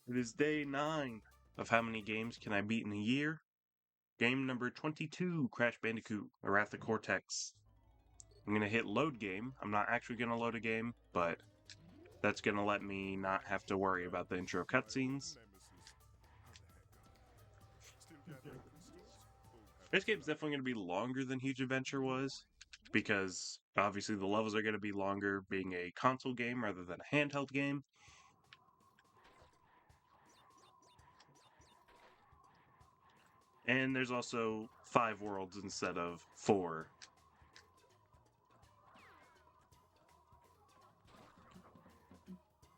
It is day 9 of how many games can I beat in a year. Game number 22, Crash Bandicoot, or Wrath of Cortex. I'm going to hit load game. I'm not actually going to load a game, but that's going to let me not have to worry about the intro cutscenes. This game's definitely going to be longer than Huge Adventure was, because obviously the levels are going to be longer being a console game rather than a handheld game. And there's also 5 worlds instead of 4.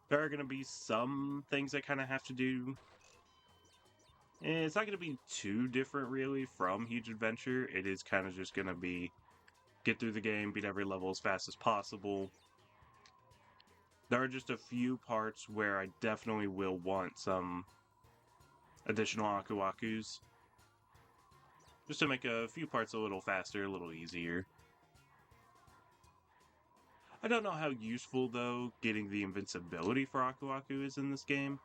There are going to be some things I kind of have to do. It's not going to be too different, really, from Huge Adventure. It is kind of just going to be get through the game, beat every level as fast as possible. There are just a few parts where I definitely will want some additional Aku Akus, just to make a few parts a little faster, a little easier. I don't know how useful, though, getting the invincibility for Aku Aku is in this game.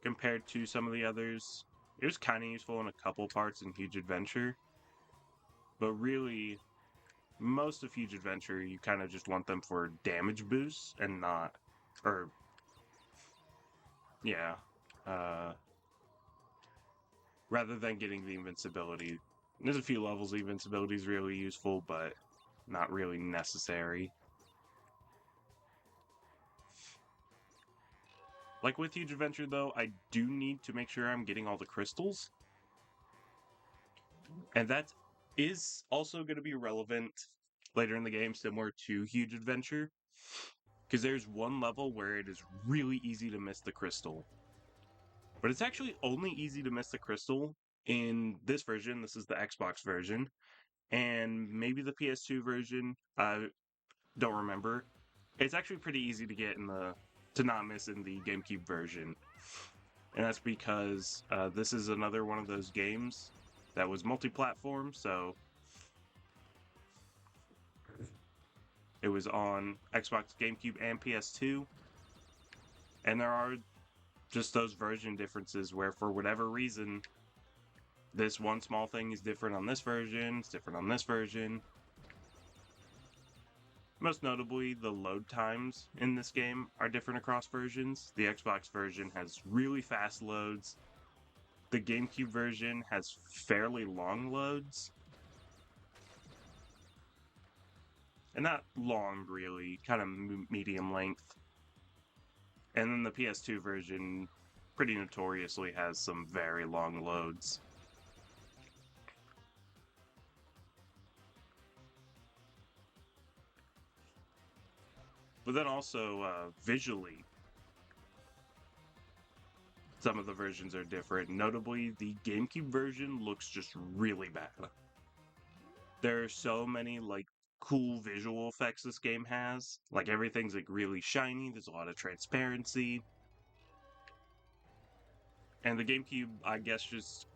Compared to some of the others, it was kind of useful in a couple parts in Huge Adventure. But really, most of Huge Adventure, you kind of just want them for damage boosts and not... Or... Yeah. Rather than getting the invincibility. There's a few levels the invincibility is really useful, but not really necessary. Like with Huge Adventure, though, I do need to make sure I'm getting all the crystals. And that is also going to be relevant later in the game, similar to Huge Adventure. Because there's one level where it is really easy to miss the crystal. But it's actually only easy to miss the crystal in this version. This is the Xbox version. And maybe the PS2 version. I don't remember. It's actually pretty easy to get to not miss in the GameCube version. And that's because this is another one of those games that was multi-platform, so it was on Xbox, GameCube, and PS2. And there are just those version differences where, for whatever reason, this one small thing is different on this version, it's different on this version. Most notably, the load times in this game are different across versions. The Xbox version has really fast loads. The GameCube version has fairly long loads. And not long, really, kind of medium length. And then the PS2 version pretty notoriously has some very long loads. But then also, visually, some of the versions are different. Notably, the GameCube version looks just really bad. There are so many, like, cool visual effects this game has. Like, everything's, like, really shiny, there's a lot of transparency. And the GameCube, I guess, just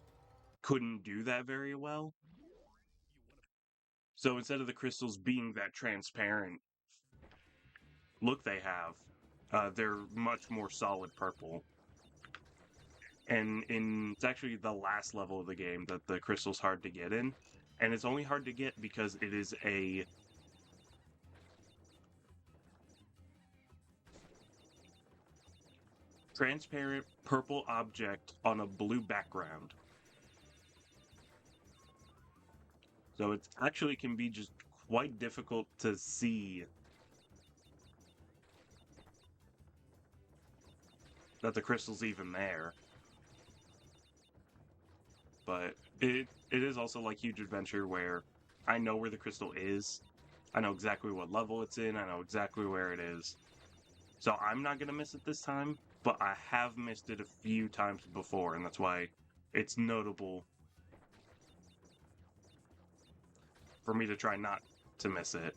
couldn't do that very well. So instead of the crystals being that transparent look they have, they're much more solid purple. And it's actually the last level of the game that the crystal's hard to get in. And it's only hard to get because it is a transparent purple object on a blue background. So it actually can be just quite difficult to see that the crystal's even there. But it is also like Huge Adventure where I know where the crystal is. I know exactly what level it's in. I know exactly where it is. So I'm not going to miss it this time, but I have missed it a few times before, and that's why it's notable for me to try not to miss it.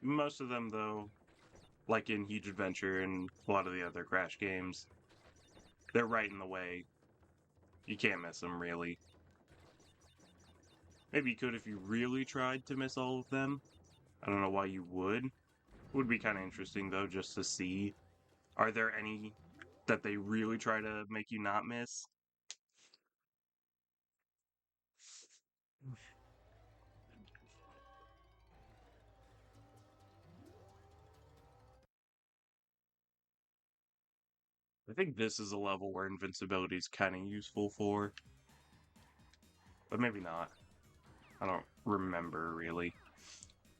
Most of them, though, like in Huge Adventure and a lot of the other Crash games, they're right in the way. You can't miss them, really. Maybe you could if you really tried to miss all of them. I don't know why you would. Would be kind of interesting, though, just to see. Are there any that they really try to make you not miss? I think this is a level where invincibility is kind of useful for, but maybe not. I don't remember, really.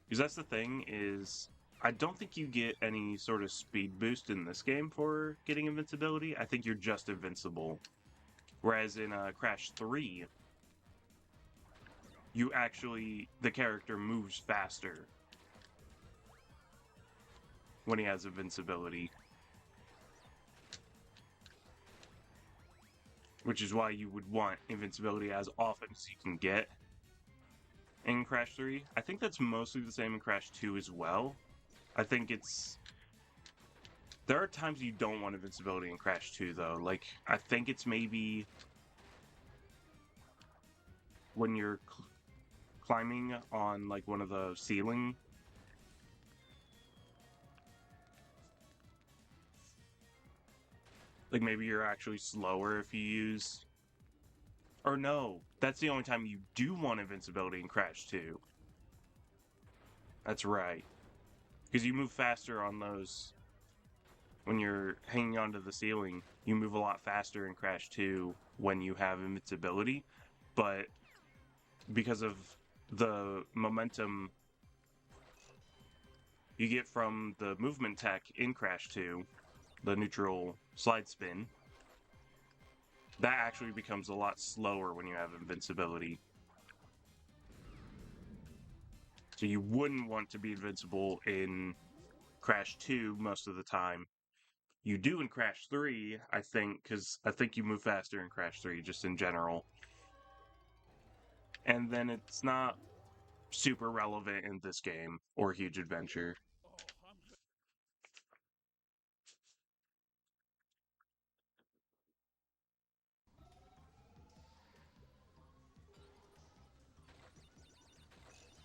Because that's the thing, is I don't think you get any sort of speed boost in this game for getting invincibility. I think you're just invincible. Whereas in Crash 3, you actually, the character moves faster when he has invincibility. Which is why you would want invincibility as often as you can get in Crash 3. I think that's mostly the same in Crash 2 as well. I think it's... There are times you don't want invincibility in Crash 2, though. Like, I think it's maybe when you're climbing on, like, one of the ceiling... Like, maybe you're actually slower if you use... Or no, that's the only time you do want invincibility in Crash 2. That's right. Because you move faster on those... When you're hanging onto the ceiling, you move a lot faster in Crash 2 when you have invincibility, but because of the momentum you get from the movement tech in Crash 2, the neutral slide spin, that actually becomes a lot slower when you have invincibility. So you wouldn't want to be invincible in Crash 2 most of the time. You do in Crash 3, I think, because I think you move faster in Crash 3, just in general. And then it's not super relevant in this game or Huge Adventure.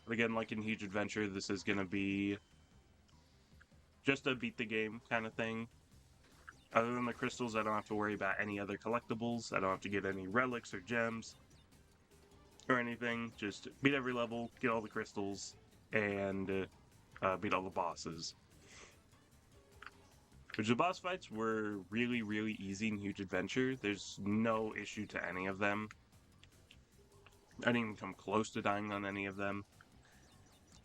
But again, like in Huge Adventure, this is going to be just a beat the game kind of thing. Other than the crystals, I don't have to worry about any other collectibles. I don't have to get any relics or gems or anything. Just beat every level, get all the crystals, and beat all the bosses. Which the boss fights were really, really easy in Huge Adventure. There's no issue to any of them. I didn't even come close to dying on any of them.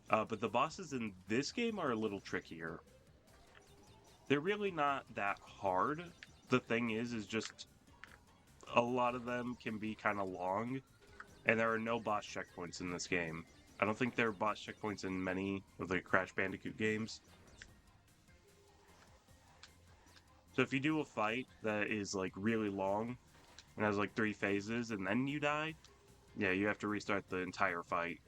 But the bosses in this game are a little trickier. They're really not that hard. The thing is just a lot of them can be kind of long, and there are no boss checkpoints in this game. I don't think there are boss checkpoints in many of the Crash Bandicoot games. So if you do a fight that is like really long and has like 3 phases and then you die, yeah, you have to restart the entire fight.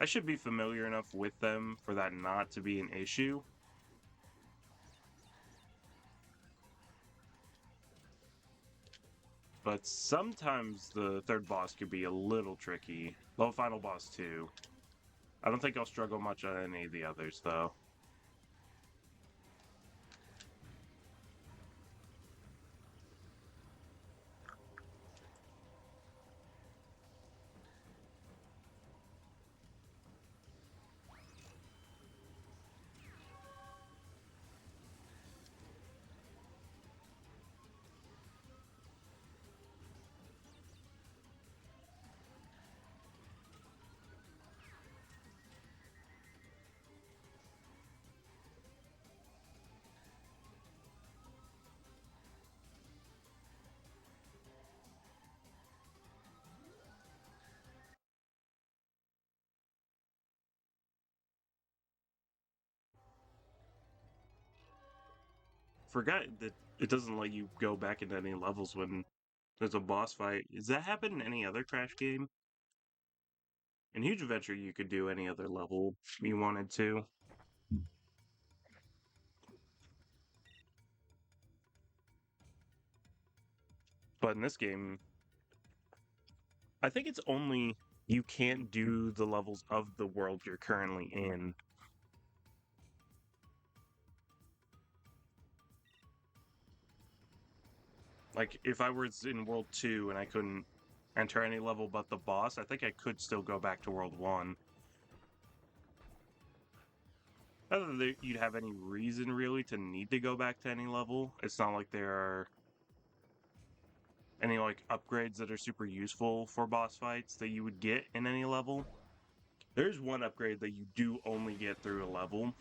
I should be familiar enough with them for that not to be an issue. But sometimes the third boss could be a little tricky. The final boss too. I don't think I'll struggle much on any of the others though. Forgot that it doesn't let you go back into any levels when there's a boss fight. Does that happen in any other Crash game? In Huge Adventure, you could do any other level you wanted to. But in this game, I think it's only you can't do the levels of the world you're currently in. Like, if I was in World 2 and I couldn't enter any level but the boss, I think I could still go back to World 1. Not that you'd have any reason, really, to need to go back to any level. It's not like there are any, like, upgrades that are super useful for boss fights that you would get in any level. There's one upgrade that you do only get through a level.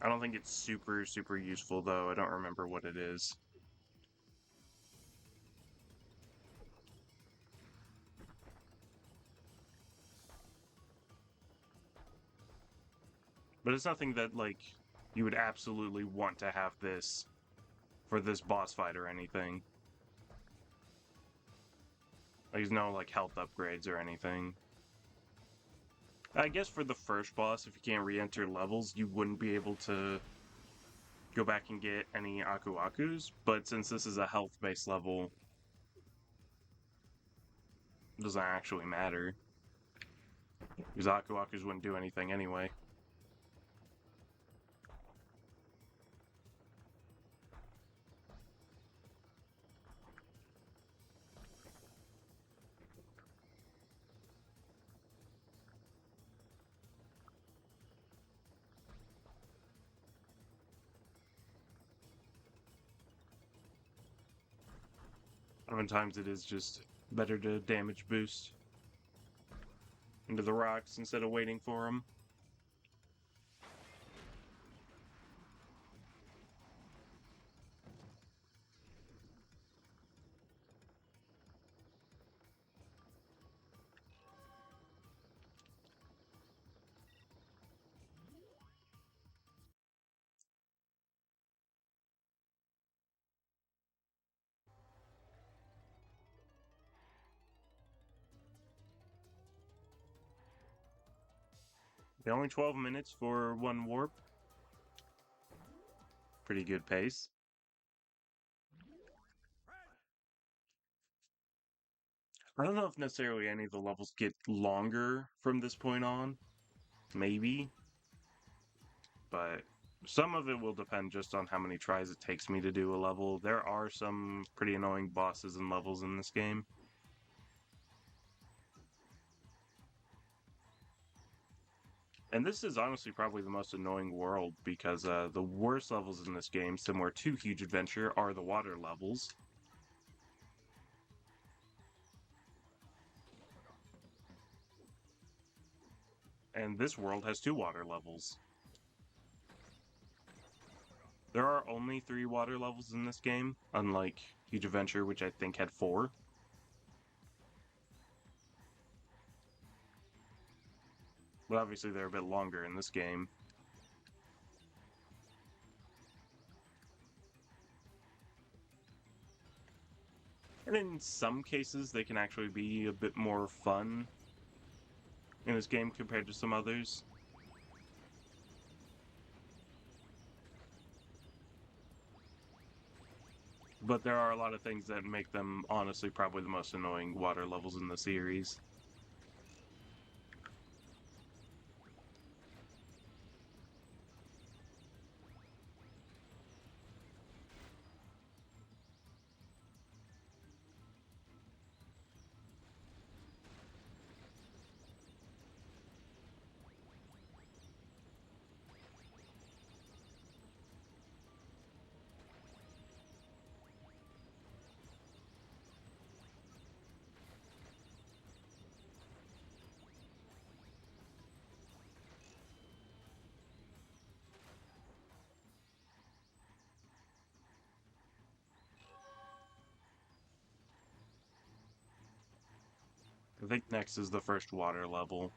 I don't think it's super, super useful, though. I don't remember what it is. But it's nothing that, like, you would absolutely want to have this for this boss fight or anything. There's no, like, health upgrades or anything. I guess for the first boss, if you can't re-enter levels, you wouldn't be able to go back and get any Aku Akus, but since this is a health-based level, it doesn't actually matter. Because Aku Akus wouldn't do anything anyway. Oftentimes it is just better to damage boost into the rocks instead of waiting for them. Only 12 minutes for one warp. Pretty good pace. I don't know if necessarily any of the levels get longer from this point on. Maybe. But some of it will depend just on how many tries it takes me to do a level. There are some pretty annoying bosses and levels in this game. And this is honestly probably the most annoying world because the worst levels in this game, similar to Huge Adventure, are the water levels. And this world has 2 water levels. There are only 3 water levels in this game, unlike Huge Adventure, which I think had 4. But obviously they're a bit longer in this game. And in some cases, they can actually be a bit more fun in this game compared to some others. But there are a lot of things that make them, honestly, probably the most annoying water levels in the series. I think next is the first water level.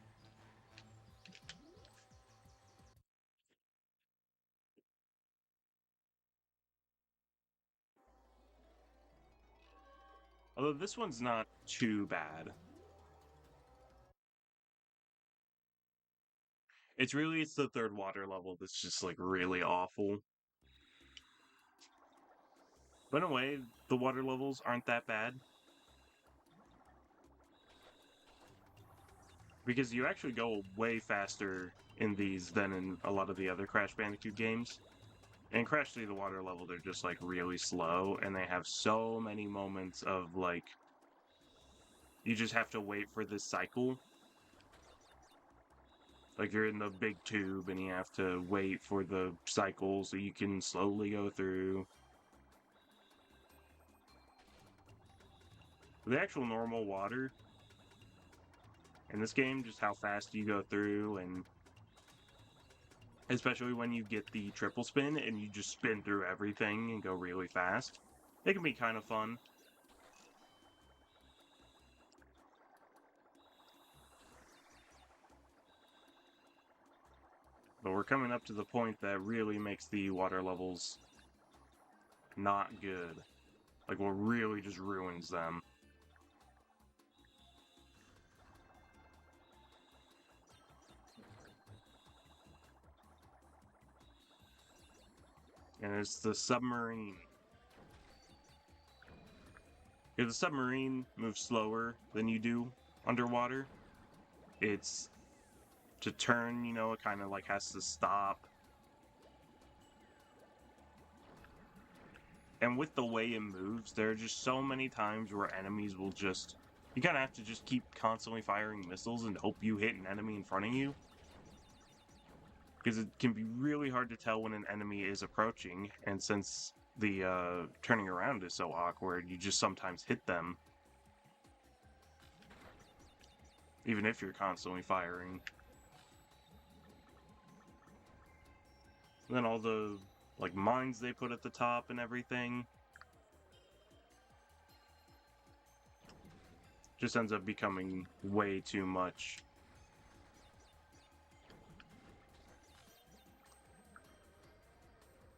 Although this one's not too bad. It's the third water level that's just, like, really awful. But in a way, the water levels aren't that bad. Because you actually go way faster in these than in a lot of the other Crash Bandicoot games. In Crash 3, the water level, they're just, like, really slow, and they have so many moments of, like, you just have to wait for this cycle. Like, you're in the big tube, and you have to wait for the cycle so you can slowly go through. The actual normal water in this game, just how fast you go through, and especially when you get the triple spin and you just spin through everything and go really fast, it can be kind of fun. But we're coming up to the point that really makes the water levels not good. Like, what really just ruins them. And it's the submarine. If the submarine moves slower than you do underwater, it's to turn, you know, it kind of like has to stop. And with the way it moves, there are just so many times where enemies will just... You kind of have to just keep constantly firing missiles and hope you hit an enemy in front of you. Because it can be really hard to tell when an enemy is approaching, and since the turning around is so awkward, you just sometimes hit them. Even if you're constantly firing. And then all the, like, mines they put at the top and everything just ends up becoming way too much.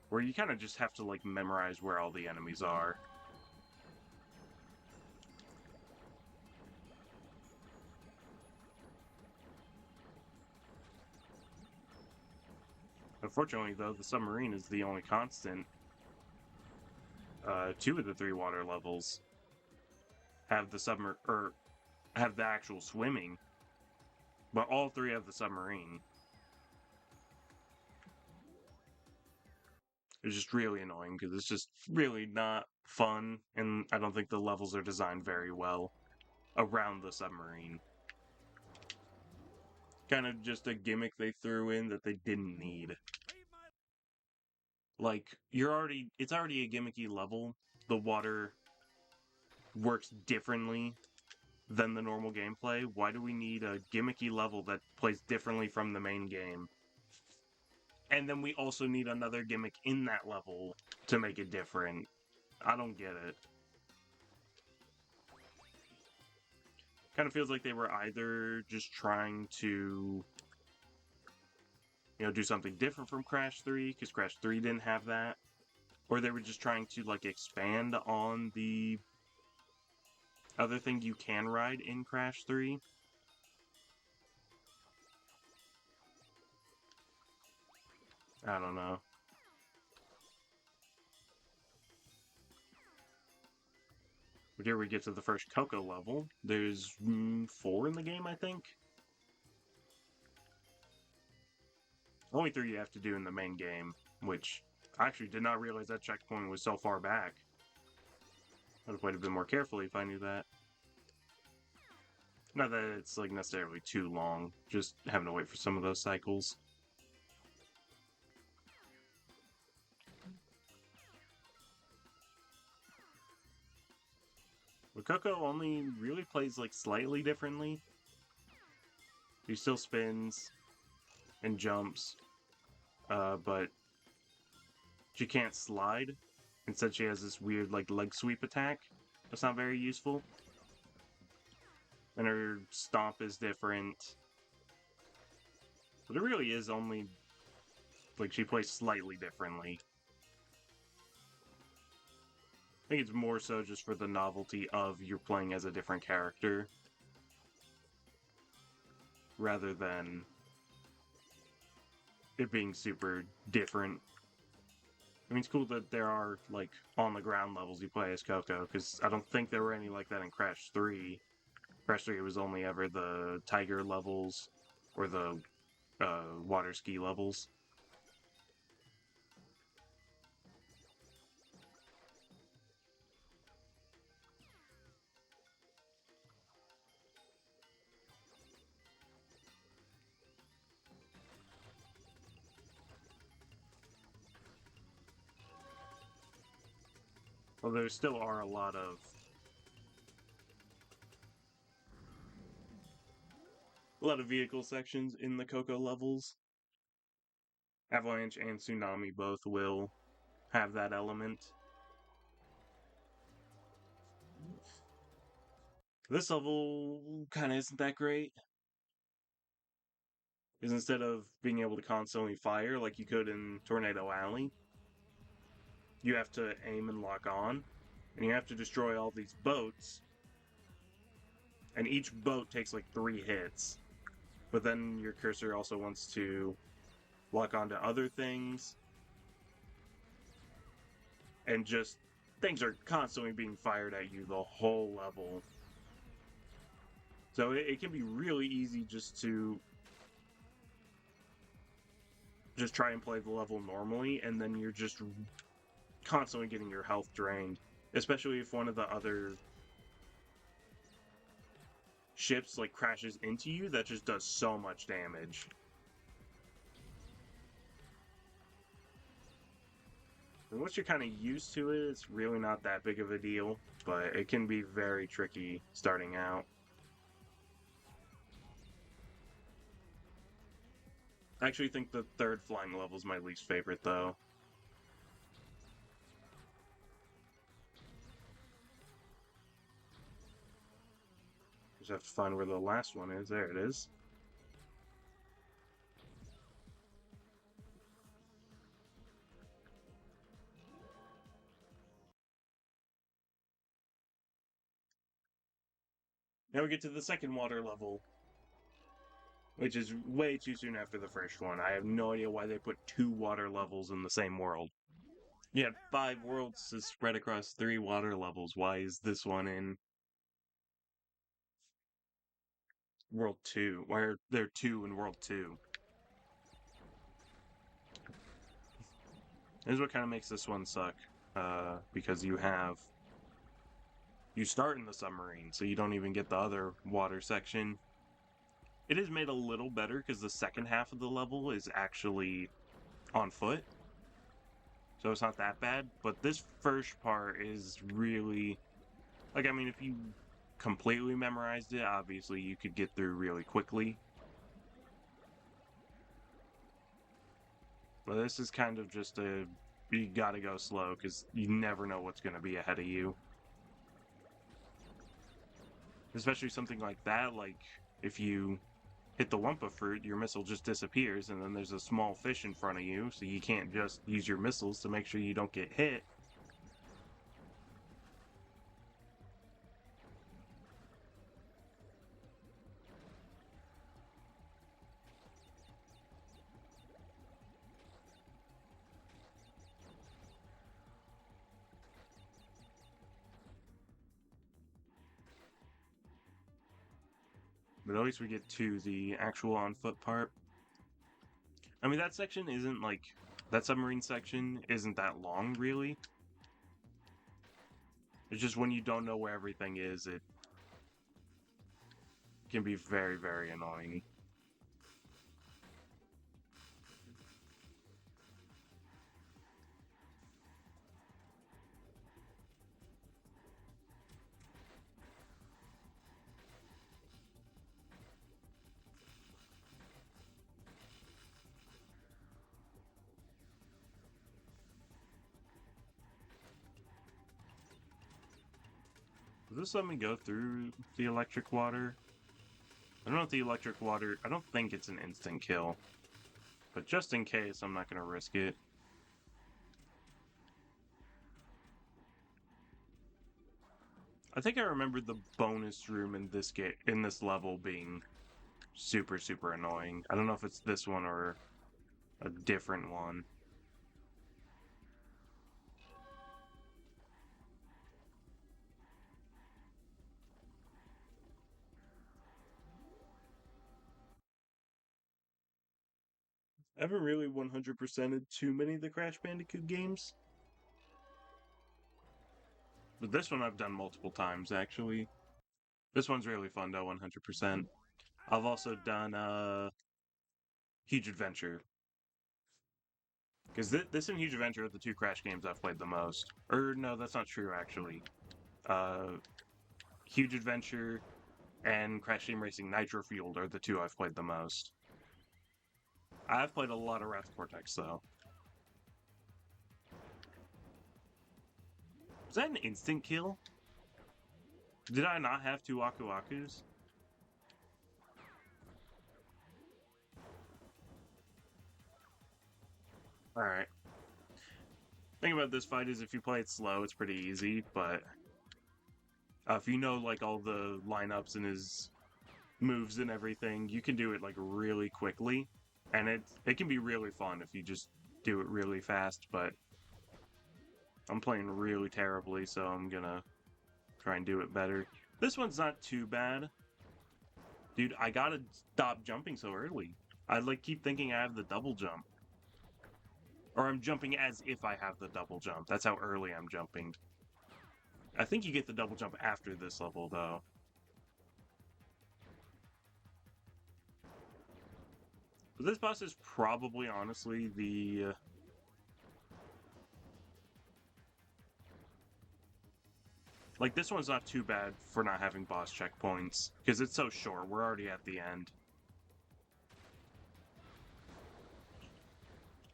Where you kind of just have to, like, memorize where all the enemies are. Unfortunately, though, the submarine is the only constant. 2 of the 3 water levels have the have the actual swimming, but all 3 have the submarine. It's just really annoying because it's just really not fun, and I don't think the levels are designed very well around the submarine. Kind of just a gimmick they threw in that they didn't need. Like, it's already a gimmicky level. The water works differently than the normal gameplay. Why do we need a gimmicky level that plays differently from the main game? And then we also need another gimmick in that level to make it different. I don't get it. Kind of feels like they were either just trying to, you know, do something different from Crash 3, because Crash 3 didn't have that, or they were just trying to, like, expand on the other thing you can ride in Crash 3. I don't know. But here we get to the first Coco level. There's 4 in the game, I think. Only 3 you have to do in the main game, which I actually did not realize that checkpoint was so far back. I'd have played a bit more carefully if I knew that. Not that it's, like, necessarily too long, just having to wait for some of those cycles. But Coco only really plays, like, slightly differently. He still spins and jumps, but she can't slide. Instead, she has this weird, like, leg sweep attack. That's not very useful. And her stomp is different. But it really is only, like, she plays slightly differently. I think it's more so just for the novelty of you're playing as a different character, rather than it being super different. I mean, it's cool that there are, like, on the ground levels you play as Coco, because I don't think there were any like that in Crash 3. Crash 3 was only ever the tiger levels or the water ski levels. Well, there still are a lot of vehicle sections in the Coco levels. Avalanche and Tsunami both will have that element. This level kind of isn't that great, because instead of being able to constantly fire like you could in Tornado Alley, you have to aim and lock on, and you have to destroy all these boats, and each boat takes like 3 hits. But then your cursor also wants to lock onto other things, and just things are constantly being fired at you the whole level. So it can be really easy just to just try and play the level normally, and then you're just constantly getting your health drained. Especially if one of the other ships like crashes into you, that just does so much damage. And once you're kind of used to it, it's really not that big of a deal, but it can be very tricky starting out. I actually think the third flying level is my least favorite, though. Just have to find where the last one is. There it is. Now we get to the second water level, which is way too soon after the first one. I have no idea why they put 2 water levels in the same world. You had 5 worlds to spread across 3 water levels. Why is this one in World 2? Why are there 2 in World 2? This is what kind of makes this one suck. Because you start in the submarine, so you don't even get the other water section. It is made a little better because the second half of the level is actually on foot. So it's not that bad, but this first part is really, like, I mean, if you completely memorized it, obviously you could get through really quickly. But this is kind of just you gotta go slow because you never know what's going to be ahead of you. Especially something like that, like if you hit the Wumpa fruit, your missile just disappears, and then there's a small fish in front of you, so you can't just use your missiles to make sure you don't get hit. But at least we get to the actual on foot part. I mean, that section isn't like, that submarine section isn't that long, really. It's just when you don't know where everything is, it can be very, very annoying. Does this let me go through the electric water? I don't know if the electric water, I don't think it's an instant kill. But just in case, I'm not going to risk it. I think I remembered the bonus room in this level being super, super annoying. I don't know if it's this one or a different one. I haven't really 100%ed too many of the Crash Bandicoot games. But this one I've done multiple times, actually. This one's really fun, though, 100%. I've also done, Huge Adventure. Because this and Huge Adventure are the two Crash games I've played the most. Or, no, that's not true, actually. Huge Adventure and Crash Team Racing Nitro Fueled are the two I've played the most. I've played a lot of Wrath Cortex, though. Was that an instant kill? Did I not have two Aku Akus? Alright. Thing about this fight is if you play it slow, it's pretty easy, but if you know like all the lineups and his moves and everything, you can do it like really quickly, and it can be really fun if you just do it really fast. But I'm playing really terribly, so I'm gonna try and do it better. This one's not too bad, dude. I gotta stop jumping so early. I like keep thinking I have the double jump, or I'm jumping as if I have the double jump. That's how early I'm jumping. I think you get the double jump after this level, though. But this boss is probably, honestly, the... like, this one's not too bad for not having boss checkpoints, because it's so short. We're already at the end.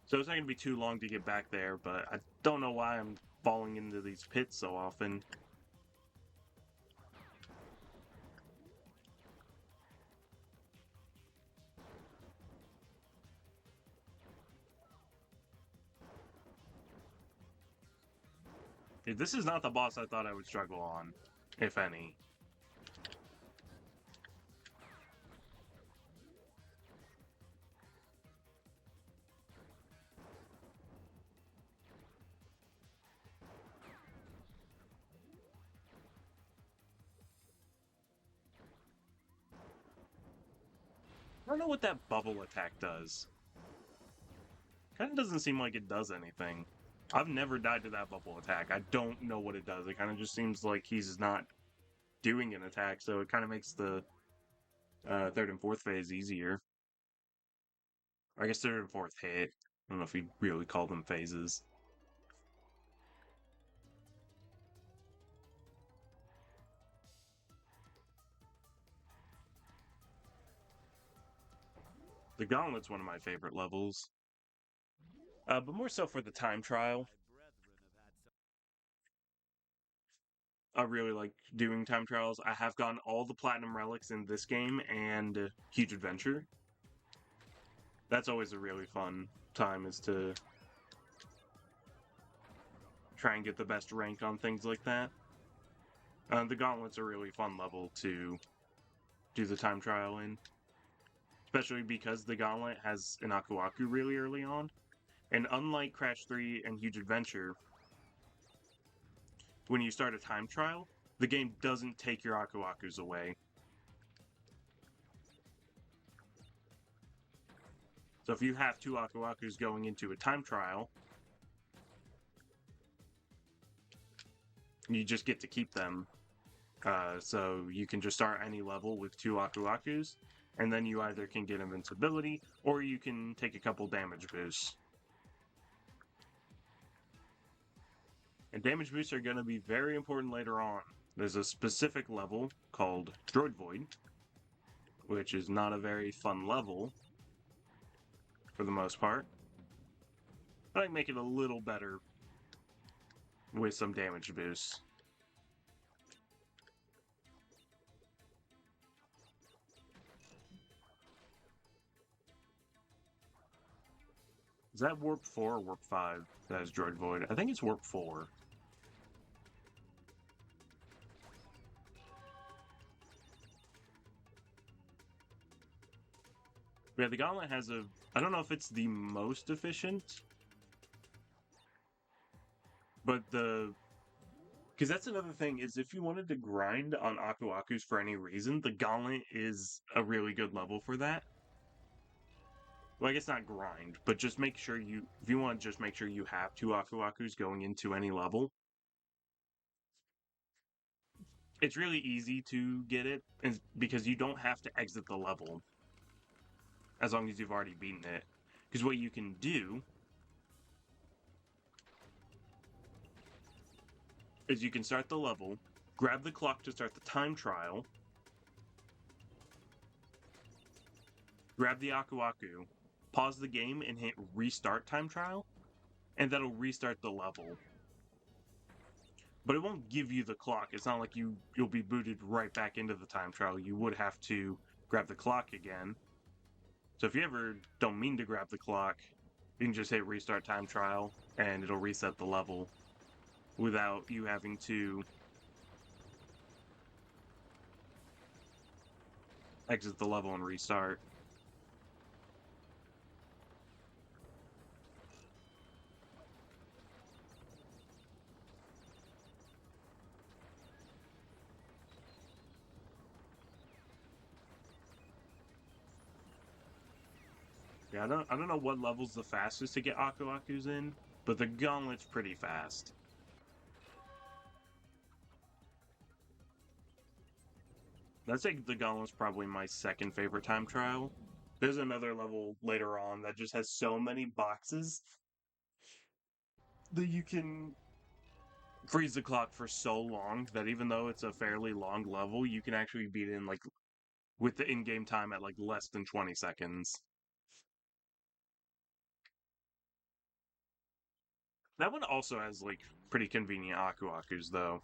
So it's not going to be too long to get back there, but I don't know why I'm falling into these pits so often. This is not the boss I thought I would struggle on, if any. I don't know what that bubble attack does. Kind of doesn't seem like it does anything. I've never died to that bubble attack. I don't know what it does. It kind of just seems like he's not doing an attack, so it kind of makes the third and fourth phase easier. I guess third and fourth hit. I don't know if you really call them phases. The Gauntlet's one of my favorite levels. But more so for the time trial. I really like doing time trials. I have gotten all the platinum relics in this game and Huge Adventure. That's always a really fun time, is to try and get the best rank on things like that. The Gauntlet's a really fun level to do the time trial in. Especially because the Gauntlet has an Aku Aku really early on. And unlike Crash 3 and Huge Adventure, when you start a time trial, the game doesn't take your Aku Akus away. So if you have two Aku Akus going into a time trial, you just get to keep them. So you can just start any level with two Aku Akus, and then you either can get invincibility, or you can take a couple damage boosts. And damage boosts are going to be very important later on. There's a specific level called Droid Void, which is not a very fun level, for the most part. But I can make it a little better with some damage boosts. Is that Warp 4 or Warp 5 that is Droid Void? I think it's Warp 4. Yeah, the Gauntlet has a... I don't know if it's the most efficient, but the... because that's another thing, is if you wanted to grind on Aku Akus for any reason, the Gauntlet is a really good level for that. Well, I guess not grind, but just make sure if you want to just make sure you have 2 Aku-Akus going into any level, it's really easy to get it, because you don't have to exit the level as long as you've already beaten it. Because what you can do is you can start the level, grab the clock to start the time trial, grab the Aku-Aku, pause the game and hit restart time trial, and that'll restart the level. But it won't give you the clock. It's not like you'll be booted right back into the time trial. You would have to grab the clock again. So if you ever don't mean to grab the clock, you can just hit restart time trial and it'll reset the level without you having to exit the level and restart. Yeah, I don't know what level's the fastest to get Aku-Akus in, but the gauntlet's pretty fast. I'd say the gauntlet's probably my second favorite time trial. There's another level later on that just has so many boxes that you can freeze the clock for so long that even though it's a fairly long level, you can actually beat it in like with the in-game time at like less than 20 seconds. That one also has like pretty convenient Aku-Akus though.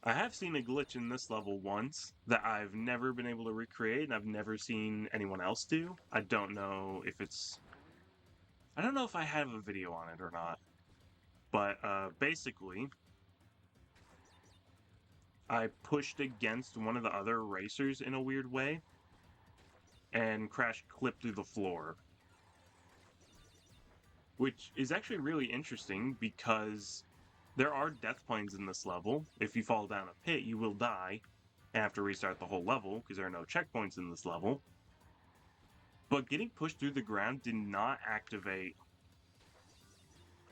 I have seen a glitch in this level once that I've never been able to recreate, and I've never seen anyone else do. I don't know if I don't know if I have a video on it or not. But basically, I pushed against one of the other racers in a weird way and crashed clip through the floor. Which is actually really interesting because there are death planes in this level. If you fall down a pit, you will die and have to restart the whole level because there are no checkpoints in this level. But getting pushed through the ground did not activate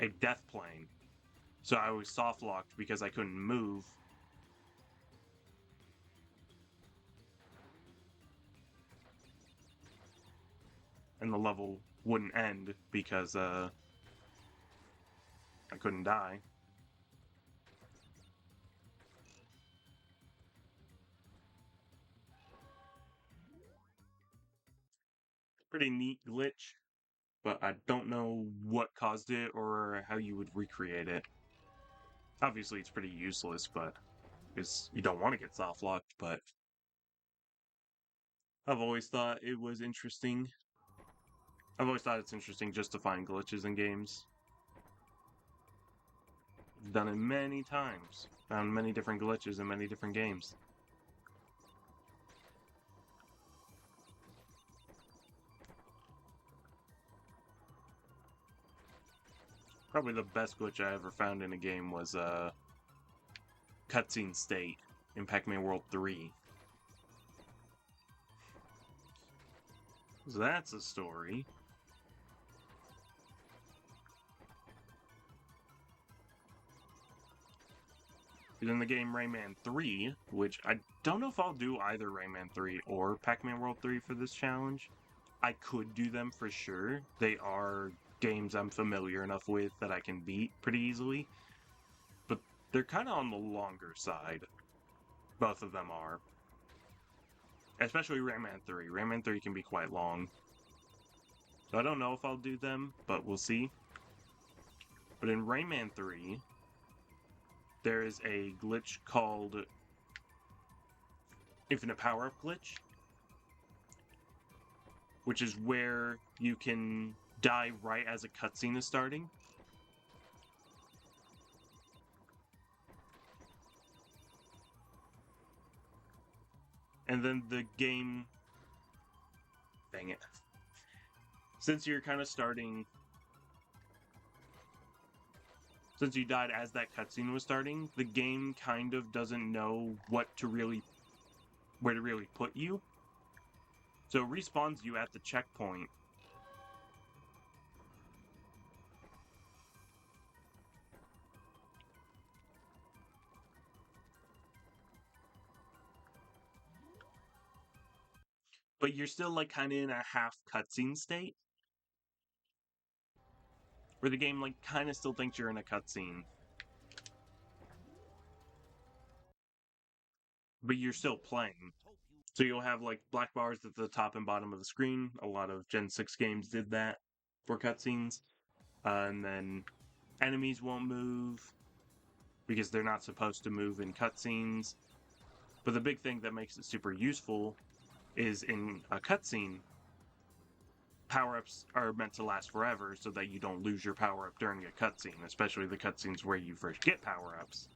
a death plane. So I was soft locked because I couldn't move. And the level wouldn't end because I couldn't die. Pretty neat glitch, but I don't know what caused it or how you would recreate it. Obviously, it's pretty useless, but because you don't want to get soft locked, but I've always thought it was interesting. I've always thought it's interesting just to find glitches in games. I've done it many times. Found many different glitches in many different games. Probably the best glitch I ever found in a game was cutscene state in Pac-Man World 3. So that's a story. In the game Rayman 3, which I don't know if I'll do either Rayman 3 or Pac-Man World 3 for this challenge. I could do them for sure. They are games I'm familiar enough with that I can beat pretty easily. But they're kind of on the longer side. Both of them are. Especially Rayman 3. Rayman 3 can be quite long. So I don't know if I'll do them, but we'll see. But in Rayman 3, there is a glitch called Infinite Power-Up Glitch, which is where you can die right as a cutscene is starting. And then the game... Dang it. Since you're kind of starting since you died as that cutscene was starting, the game kind of doesn't know where to really put you. So it respawns you at the checkpoint. But you're still like kind of in a half cutscene state, where the game like kind of still thinks you're in a cutscene, but you're still playing. So you'll have like black bars at the top and bottom of the screen. A lot of Gen 6 games did that for cutscenes. And then enemies won't move because they're not supposed to move in cutscenes. But the big thing that makes it super useful is in a cutscene, power-ups are meant to last forever so that you don't lose your power-up during a cutscene, especially the cutscenes where you first get power-ups.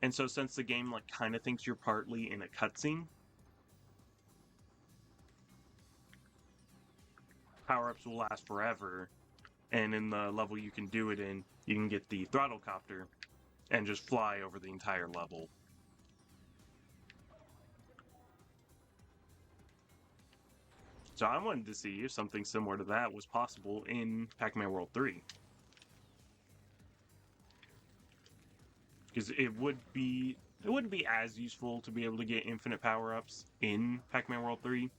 And so since the game like kind of thinks you're partly in a cutscene, power-ups will last forever, and in the level you can do it in, you can get the throttle copter and just fly over the entire level. So I wanted to see if something similar to that was possible in Pac-Man World 3. Because it wouldn't be as useful to be able to get infinite power-ups in Pac-Man World 3.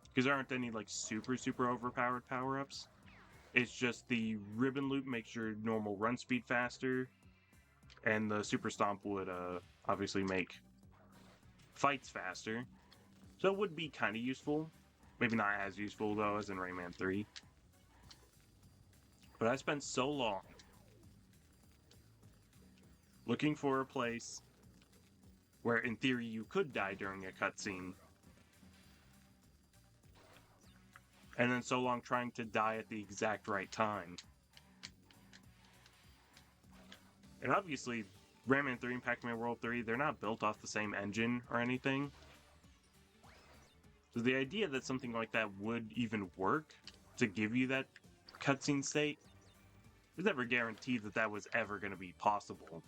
Because there aren't any like super overpowered power-ups. It's just the ribbon loop makes your normal run speed faster, and the super stomp would obviously make fights faster. So it would be kind of useful. Maybe not as useful though as in Rayman 3. But I spent so long looking for a place where in theory you could die during a cutscene, and then so long trying to die at the exact right time. And obviously, Rayman 3 and Pac-Man World 3, they're not built off the same engine or anything. So the idea that something like that would even work to give you that cutscene state, it was never guaranteed that that was ever going to be possible.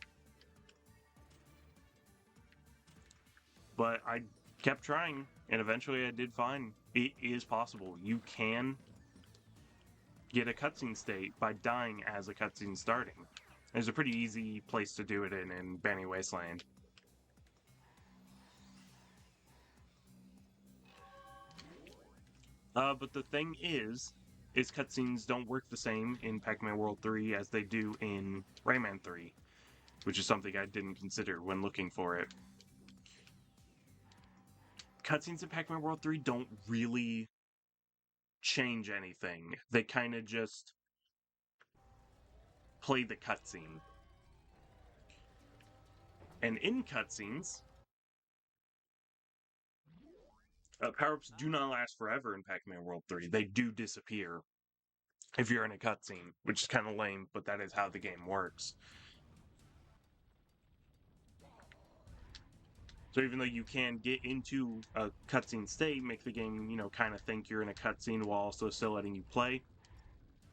But I kept trying, and eventually I did find it is possible. You can get a cutscene state by dying as a cutscene starting. There's a pretty easy place to do it in Banny Wasteland. But the thing is cutscenes don't work the same in Pac-Man World 3 as they do in Rayman 3, which is something I didn't consider when looking for it. Cutscenes in Pac-Man World 3 don't really change anything. They kind of just play the cutscene. And in cutscenes, power-ups do not last forever in Pac-Man World 3. They do disappear if you're in a cutscene, which is kind of lame, but that is how the game works. So even though you can get into a cutscene state, make the game, kind of think you're in a cutscene while also still letting you play,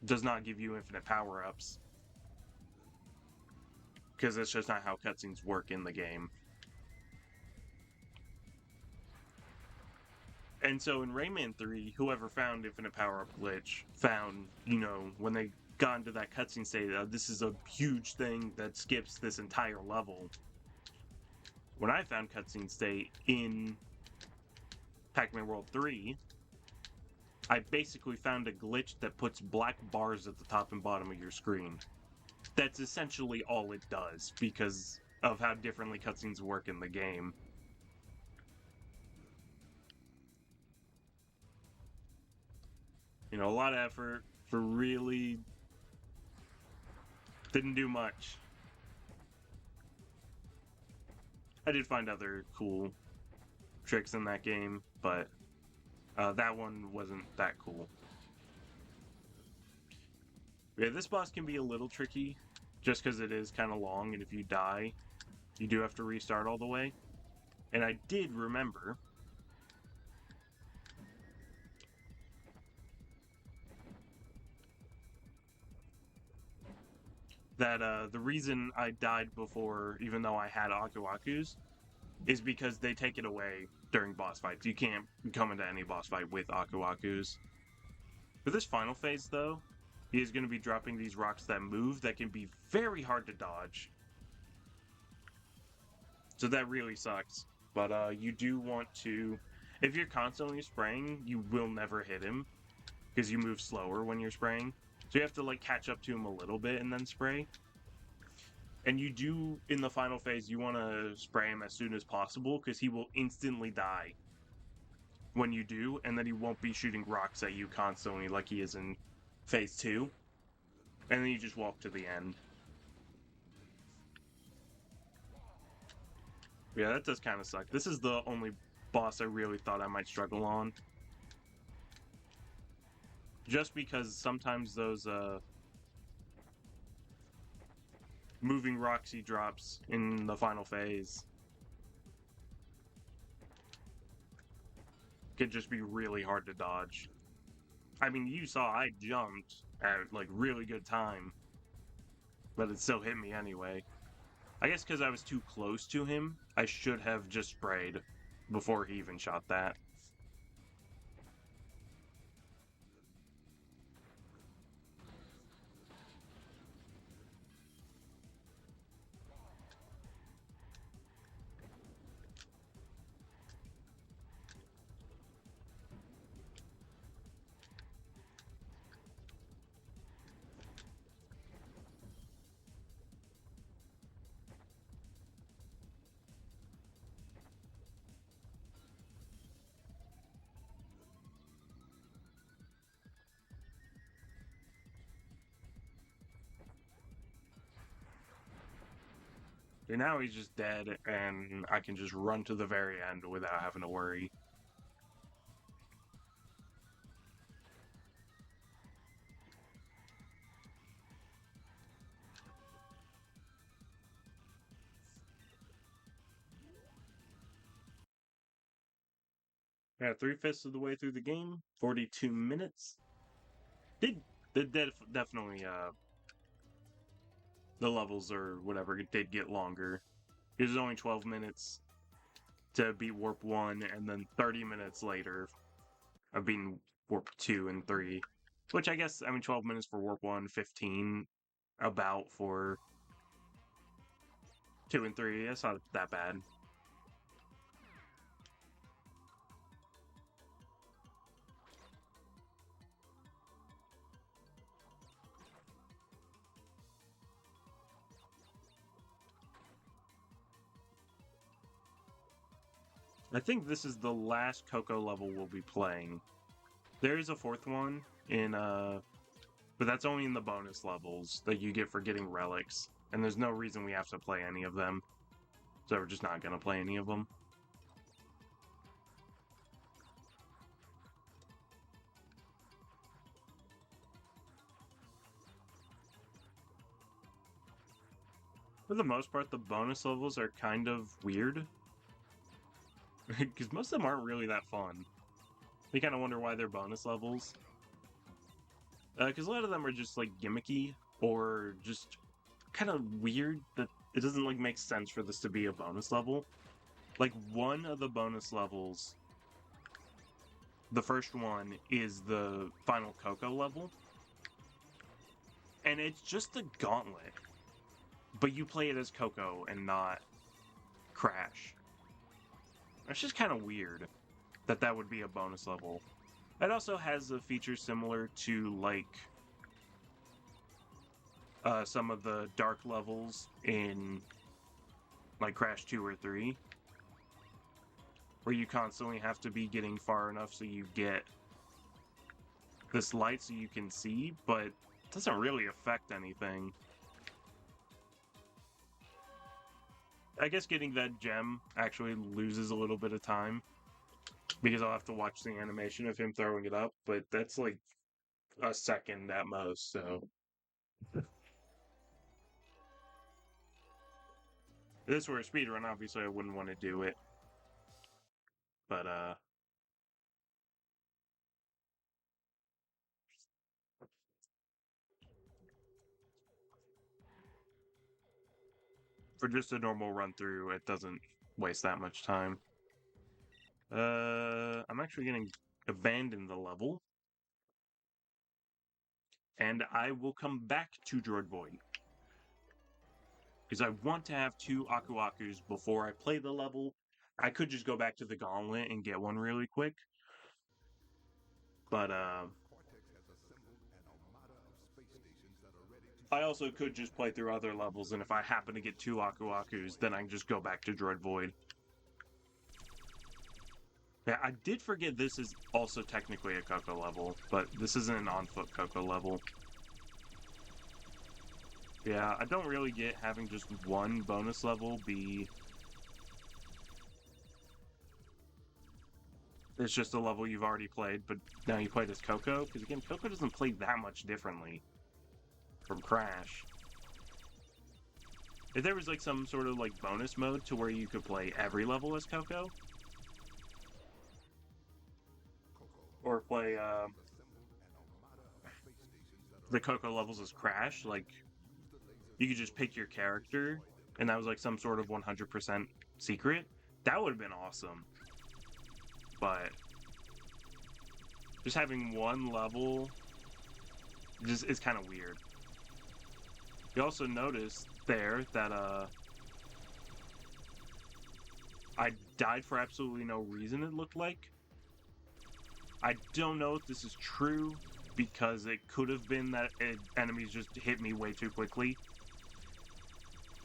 does not give you infinite power-ups. Because that's just not how cutscenes work in the game. And so in Rayman 3, whoever found infinite power-up glitch found, when they got into that cutscene state, this is a huge thing that skips this entire level. When I found cutscene state in Pac-Man World 3, I basically found a glitch that puts black bars at the top and bottom of your screen. That's essentially all it does, because of how differently cutscenes work in the game. A lot of effort for really didn't do much. I did find other cool tricks in that game, but that one wasn't that cool. Yeah, this boss can be a little tricky, just because it is kind of long, and if you die, you do have to restart all the way. And I did remember that the reason I died before, even though I had Aku Aku's, is because they take it away during boss fights. You can't come into any boss fight with Aku Aku's. For this final phase, though, he is going to be dropping these rocks that move that can be very hard to dodge. So that really sucks. But you do want to, if you're constantly spraying, you will never hit him because you move slower when you're spraying. So you have to like catch up to him a little bit and then spray. And you do, in the final phase, you want to spray him as soon as possible because he will instantly die when you do, and then he won't be shooting rocks at you constantly like he is in phase 2. And then you just walk to the end. Yeah, that does kind of suck. This is the only boss I really thought I might struggle on. Just because sometimes those moving rocks he drops in the final phase could just be really hard to dodge. I mean, you saw I jumped at like really good time, but it still hit me anyway. I guess because I was too close to him, I should have just sprayed before he even shot that. And now he's just dead, and I can just run to the very end without having to worry. Yeah, 3/5 of the way through the game, 42 minutes. Did definitely the levels or whatever did get longer. It was only 12 minutes to beat Warp 1, and then 30 minutes later of beating Warp 2 and 3. Which I guess, I mean, 12 minutes for Warp 1, 15 about for 2 and 3. That's not that bad. I think this is the last Coco level we'll be playing. There is a fourth one in, but that's only in the bonus levels that you get for getting relics. And there's no reason we have to play any of them. So we're just not going to play any of them. For the most part, the bonus levels are kind of weird. Because most of them aren't really that fun. You kind of wonder why they're bonus levels. Because a lot of them are just like gimmicky or just kind of weird that it doesn't like make sense for this to be a bonus level. Like one of the bonus levels, the first one is the final Coco level. And it's just a gauntlet. But you play it as Coco and not Crash. It's just kind of weird that that would be a bonus level. It also has a feature similar to like some of the dark levels in like Crash 2 or 3, where you constantly have to be getting far enough so you get this light so you can see, but it doesn't really affect anything. I guess getting that gem actually loses a little bit of time because I'll have to watch the animation of him throwing it up, but that's like a second at most, so. If this were a speedrun, obviously I wouldn't want to do it. But for just a normal run through, it doesn't waste that much time. I'm actually going to abandon the level, and I will come back to Droid Void. Because I want to have 2 Aku Akus before I play the level. I could just go back to the Gauntlet and get one really quick. But, I also could just play through other levels, and if I happen to get 2 Aku Akus, then I can just go back to Droid Void. Yeah, I did forget this is also technically a Coco level, but this isn't an on-foot Coco level. Yeah, I don't really get having just one bonus level be... It's just a level you've already played, but now you played as Coco? Because again, Coco doesn't play that much differently from Crash. If there was like some sort of like bonus mode to where you could play every level as Coco, or play the Coco levels as Crash, like you could just pick your character and that was like some sort of 100% secret, that would have been awesome. But just having one level just is kind of weird. You also notice there that I died for absolutely no reason, it looked like. I don't know if this is true, because it could have been that enemies just hit me way too quickly.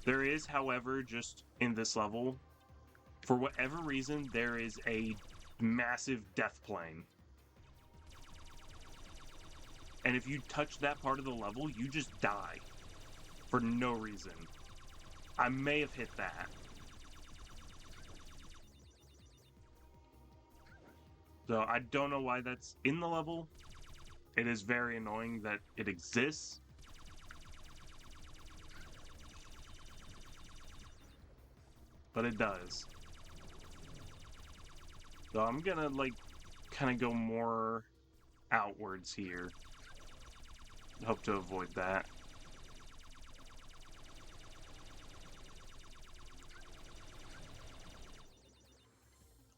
There is, however, just in this level, for whatever reason, there is a massive death plane. And if you touch that part of the level, you just die. For no reason. I may have hit that. So I don't know why that's in the level. It is very annoying that it exists. But it does. So I'm gonna, like, kind of go more outwards here. Hope to avoid that.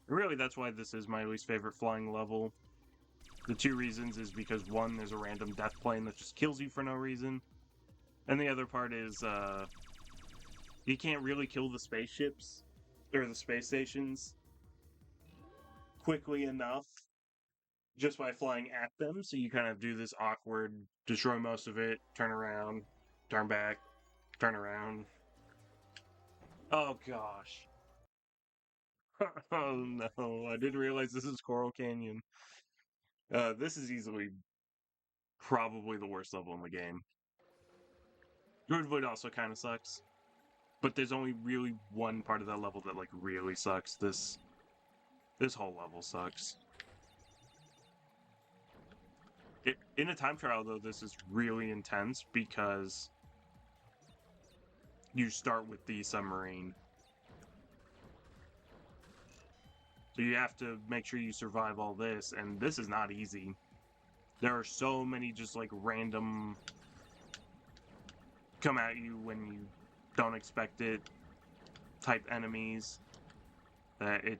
Really, that's why this is my least favorite flying level. The 2 reasons is because 1, there's a random death plane that just kills you for no reason. And the other part is, you can't really kill the spaceships, or the space stations, quickly enough just by flying at them, so you kind of do this awkward, destroy most of it, turn around, turn back, turn around. Oh gosh. Oh no, I didn't realize this is Coral Canyon. This is easily probably the worst level in the game. Droid Void also kind of sucks, but there's only really one part of that level that like really sucks. This whole level sucks. In a time trial though, this is really intense because you start with the submarine. So you have to make sure you survive all this, and this is not easy. There are so many just like random come at you when you don't expect it type enemies that it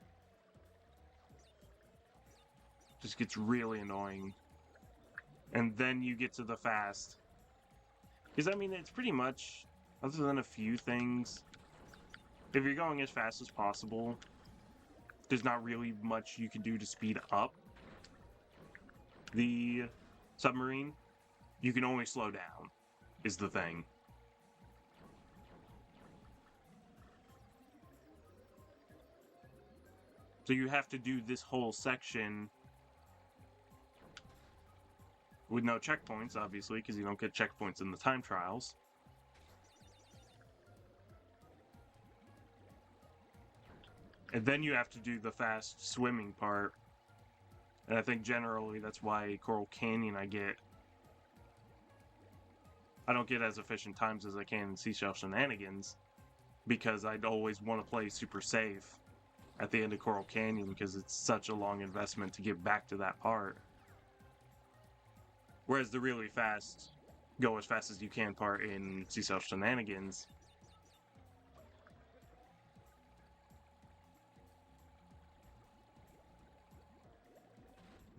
just gets really annoying. And then you get to the fast. Because I mean, it's pretty much, other than a few things, if you're going as fast as possible, there's not really much you can do to speed up the submarine. You can only slow down, is the thing. So you have to do this whole section with no checkpoints, obviously, because you don't get checkpoints in the time trials. And then you have to do the fast swimming part. And I think generally that's why Coral Canyon I don't get as efficient times as I can in Seashell Shenanigans, because I'd always want to play super safe at the end of Coral Canyon because it's such a long investment to get back to that part. Whereas the really fast, go as fast as you can part in Seashell Shenanigans,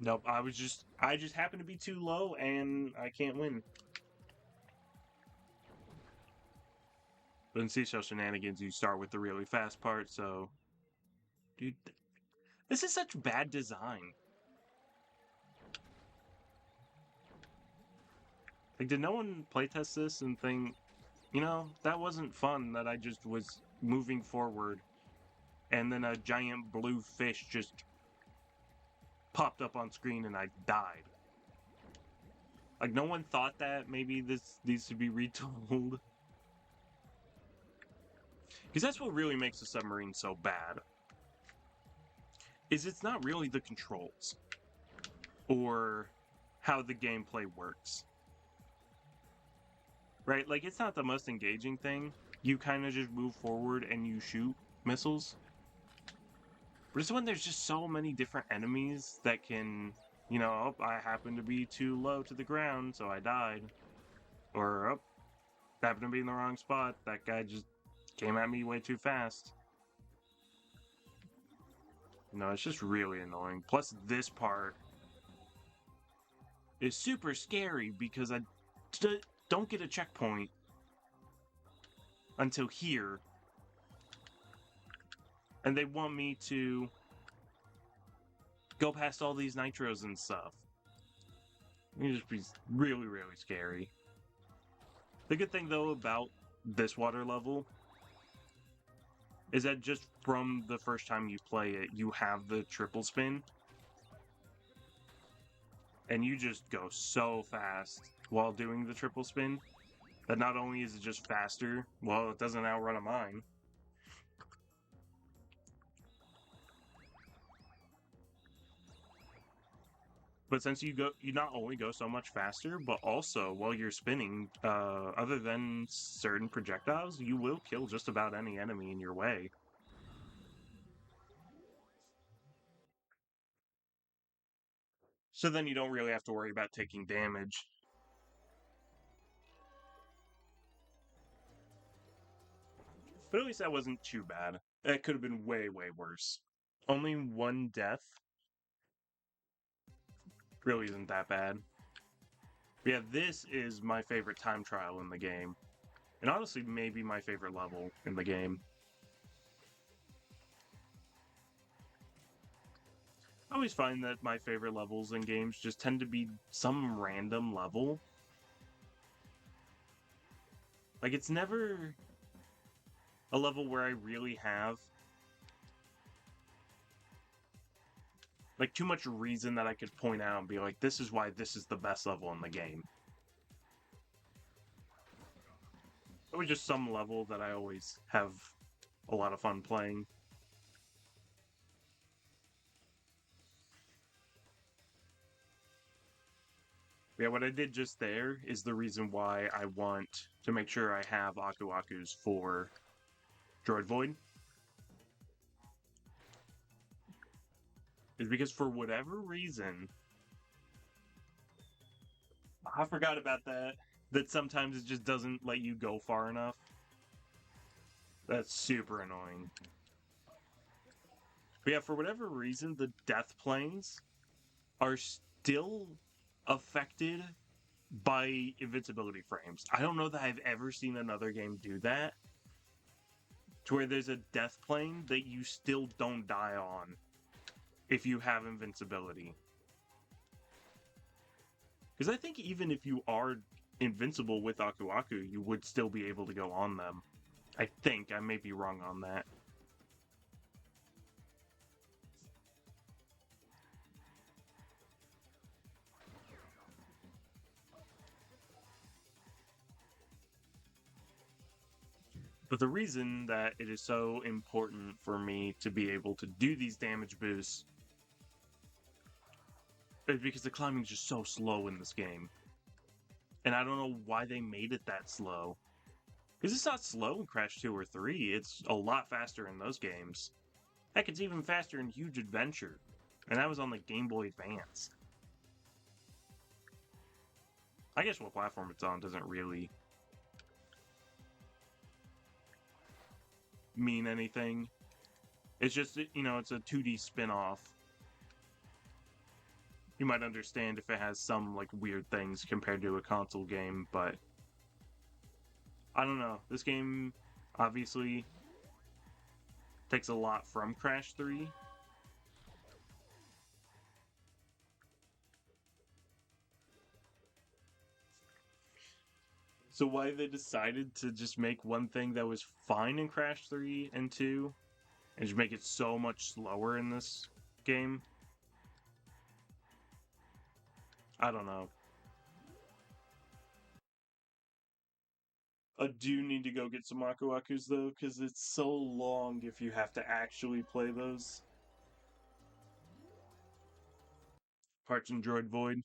Nope, I just happened to be too low, and I can't win. But in Seashell Shenanigans, you start with the really fast part, so... Dude, this is such bad design. Like, did no one playtest this and think, you know, that wasn't fun that I just was moving forward, and then a giant blue fish just popped up on screen and I died. Like, no one thought that maybe this needs to be retooled. Because that's what really makes the submarine so bad. Is it's not really the controls or how the gameplay works. Right? Like, it's not the most engaging thing. You kind of just move forward and you shoot missiles. But it's when there's just so many different enemies that can, you know, oh, I happen to be too low to the ground, so I died. Or, oh, happened to be in the wrong spot. That guy just came at me way too fast. No, it's just really annoying. Plus, this part is super scary because I don't get a checkpoint until here. And they want me to go past all these nitros and stuff. It just be really, really scary. The good thing, though, about this water level is that just from the first time you play it, you have the triple spin. And you just go so fast while doing the triple spin that not only is it just faster, well, it doesn't outrun a mine. But since you not only go so much faster, but also while you're spinning, other than certain projectiles, you will kill just about any enemy in your way. So then you don't really have to worry about taking damage. But at least that wasn't too bad. That could have been way, way worse. Only one death really isn't that bad. But yeah, this is my favorite time trial in the game. And honestly, maybe my favorite level in the game. I always find that my favorite levels in games just tend to be some random level. Like, it's never a level where I really have like too much reason that I could point out and be like, this is why this is the best level in the game. It was just some level that I always have a lot of fun playing. Yeah, what I did just there is the reason why I want to make sure I have Aku Aku's for Droid Void. Is because for whatever reason, I forgot about that. That sometimes it just doesn't let you go far enough. That's super annoying. But yeah, for whatever reason, the death planes are still affected by invincibility frames. I don't know that I've ever seen another game do that. To where there's a death plane that you still don't die on if you have invincibility. Because I think even if you are invincible with Aku Aku, you would still be able to go on them. I think. I may be wrong on that. But the reason that it is so important for me to be able to do these damage boosts is because the climbing is just so slow in this game. And I don't know why they made it that slow. Because it's not slow in Crash 2 or 3, it's a lot faster in those games. Heck, it's even faster in Huge Adventure. And that was on the Game Boy Advance. I guess what platform it's on doesn't really mean anything. It's just, you know, it's a 2D spin-off. You might understand if it has some like weird things compared to a console game, but I don't know. This game obviously takes a lot from Crash 3. So why they decided to just make one thing that was fine in Crash 3 and 2 and just make it so much slower in this game? I don't know. I do need to go get some Aku Akus though, because it's so long if you have to actually play those. Parts and Droid Void.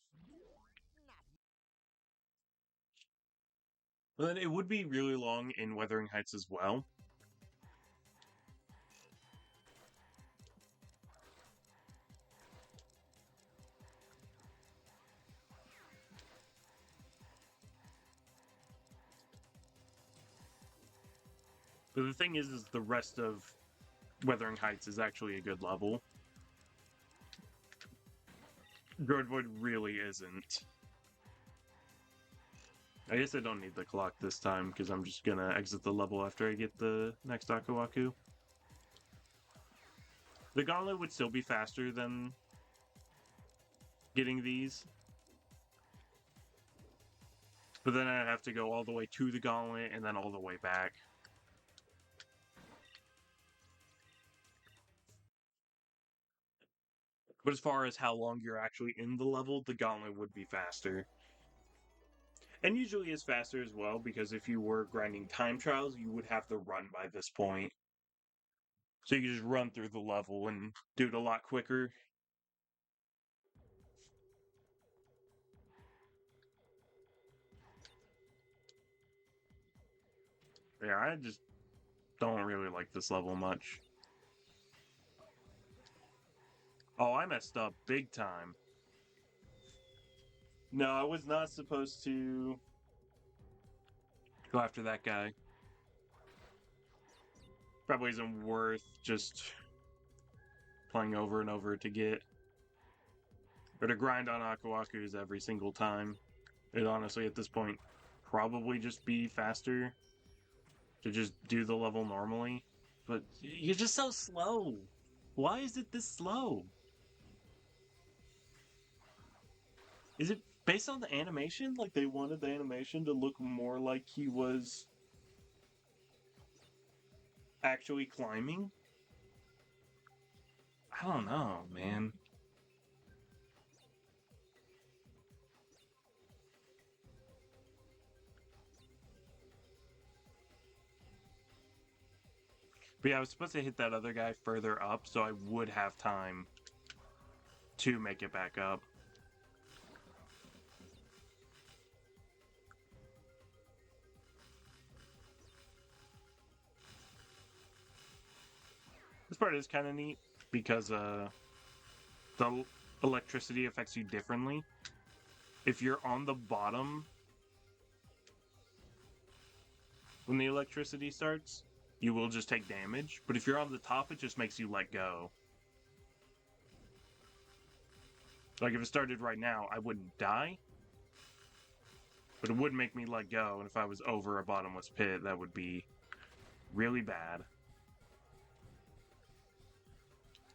But then it would be really long in Wuthering Heights as well. But the thing is the rest of Wuthering Heights is actually a good level. Droid Void really isn't. I guess I don't need the clock this time, because I'm just gonna exit the level after I get the next Aku Aku. The Gauntlet would still be faster than getting these. But then I'd have to go all the way to the Gauntlet and then all the way back. But as far as how long you're actually in the level, the Gauntlet would be faster. And usually is faster as well, because if you were grinding time trials, you would have to run by this point. So you can just run through the level and do it a lot quicker. Yeah, I just don't really like this level much. Oh, I messed up big time. No, I was not supposed to go after that guy. Probably isn't worth just playing over and over to get. Or to grind on Aku Akus every single time. It honestly, at this point, probably just be faster to just do the level normally. But you're just so slow. Why is it this slow? Is it based on the animation? Like they wanted the animation to look more like he was actually climbing? I don't know, man. But yeah, I was supposed to hit that other guy further up, so I would have time to make it back up. This part is kind of neat because the electricity affects you differently. If you're on the bottom when the electricity starts, you will just take damage. But if you're on the top, it just makes you let go. Like if it started right now, I wouldn't die, but it would make me let go. And if I was over a bottomless pit, that would be really bad.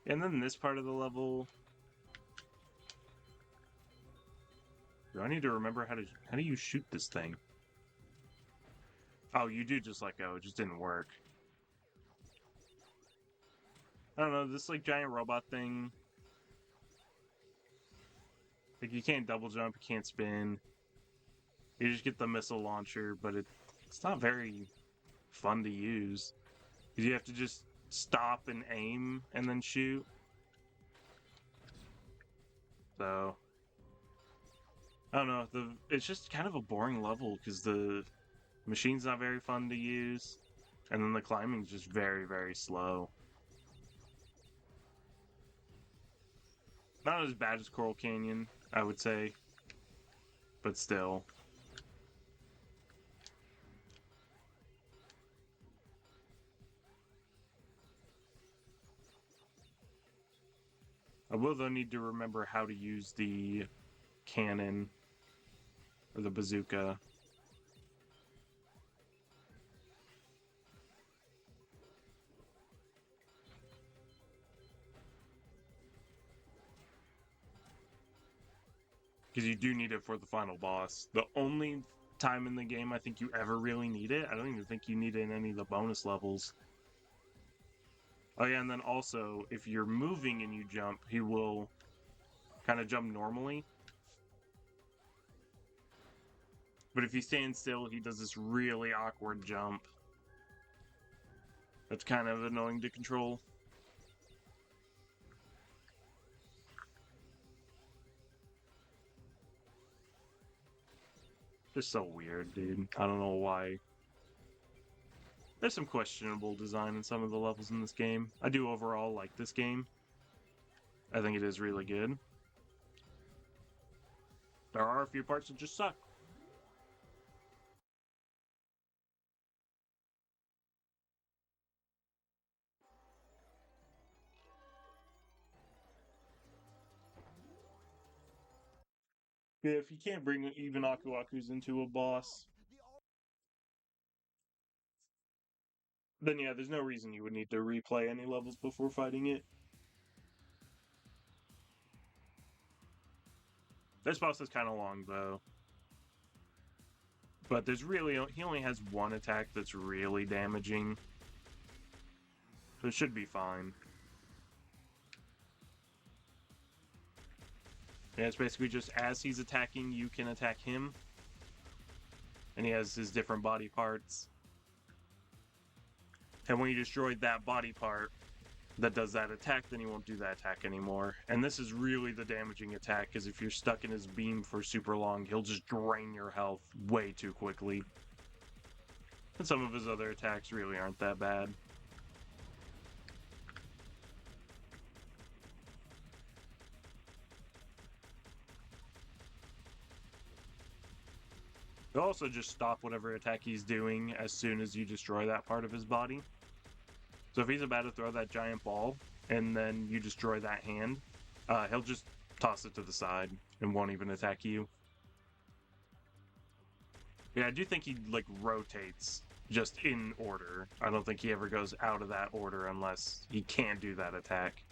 And then this part of the level, do I need to remember how do you shoot this thing? Oh, you do just let go. It just didn't work. I don't know, this like giant robot thing. Like you can't double jump, you can't spin. You just get the missile launcher, but it's not very fun to use. You have to just stop and aim and then shoot. So I don't know. It's just kind of a boring level because the machine's not very fun to use, and then the climbing's just very, very slow. Not as bad as Coral Canyon, I would say, but still. I will, though, need to remember how to use the cannon or the bazooka. Because you do need it for the final boss. The only time in the game I think you ever really need it, I don't even think you need it in any of the bonus levels. Oh yeah, and then also, if you're moving and you jump, he will kind of jump normally. But if you stand still, he does this really awkward jump. That's kind of annoying to control. Just so weird, dude. I don't know why. There's some questionable design in some of the levels in this game. I do overall like this game. I think it is really good. There are a few parts that just suck. Yeah, if you can't bring even Aku Aku's into a boss, then yeah, there's no reason you would need to replay any levels before fighting it. This boss is kind of long, though. But there's really, he only has one attack that's really damaging. So it should be fine. Yeah, it's basically just as he's attacking, you can attack him. And he has his different body parts. And when you destroy that body part that does that attack, then he won't do that attack anymore. And this is really the damaging attack, because if you're stuck in his beam for super long, he'll just drain your health way too quickly. And some of his other attacks really aren't that bad. He'll also just stop whatever attack he's doing as soon as you destroy that part of his body. So if he's about to throw that giant ball, and then you destroy that hand, he'll just toss it to the side and won't even attack you. Yeah, I do think he, like, rotates just in order. I don't think he ever goes out of that order unless he can do that attack.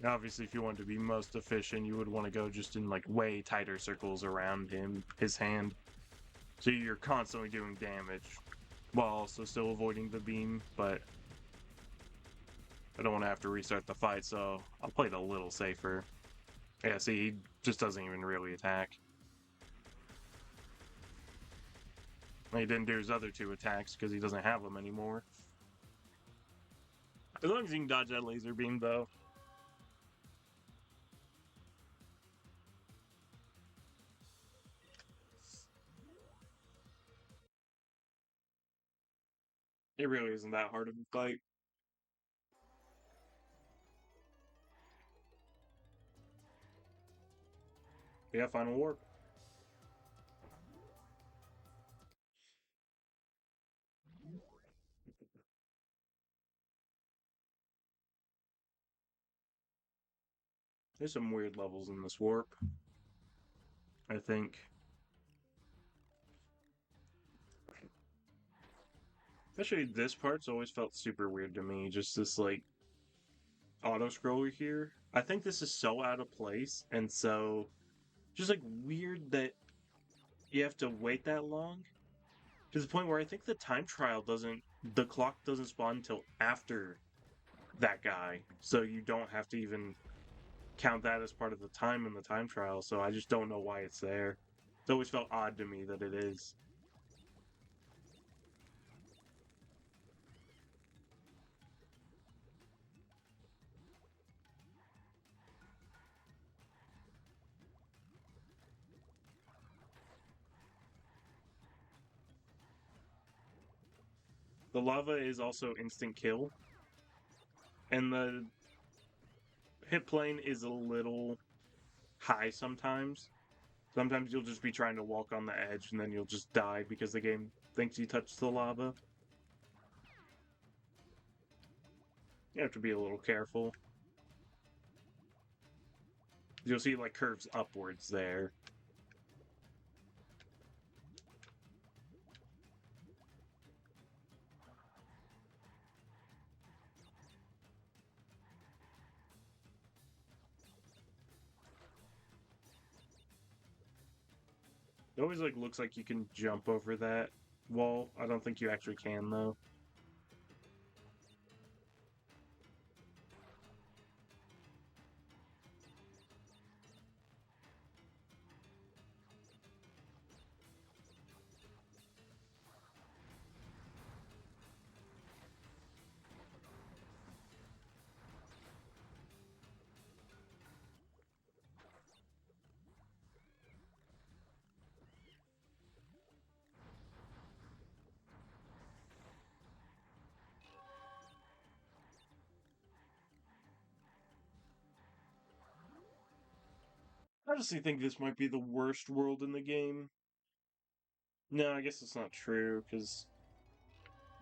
Obviously, if you want to be most efficient, you would want to go just in, like, way tighter circles around him, his hand. So you're constantly doing damage, while also still avoiding the beam, but I don't want to have to restart the fight, so I'll play it a little safer. Yeah, see, he just doesn't even really attack. He didn't do his other two attacks because he doesn't have them anymore. As long as you can dodge that laser beam, though. It really isn't that hard of a fight. Yeah, final warp. There's some weird levels in this warp, I think. Especially this part's always felt super weird to me. Just this, like, auto scroller here. I think this is so out of place and so just, like, weird that you have to wait that long. To the point where I think the the clock doesn't spawn until after that guy. So you don't have to even count that as part of the time in the time trial. So I just don't know why it's there. It's always felt odd to me that it is. The lava is also instant kill, and the hit plane is a little high sometimes. Sometimes you'll just be trying to walk on the edge and then you'll just die because the game thinks you touched the lava. You have to be a little careful. You'll see like curves upwards there. It always like looks like you can jump over that wall. I don't think you actually can though. I honestly think this might be the worst world in the game. No, I guess it's not true, because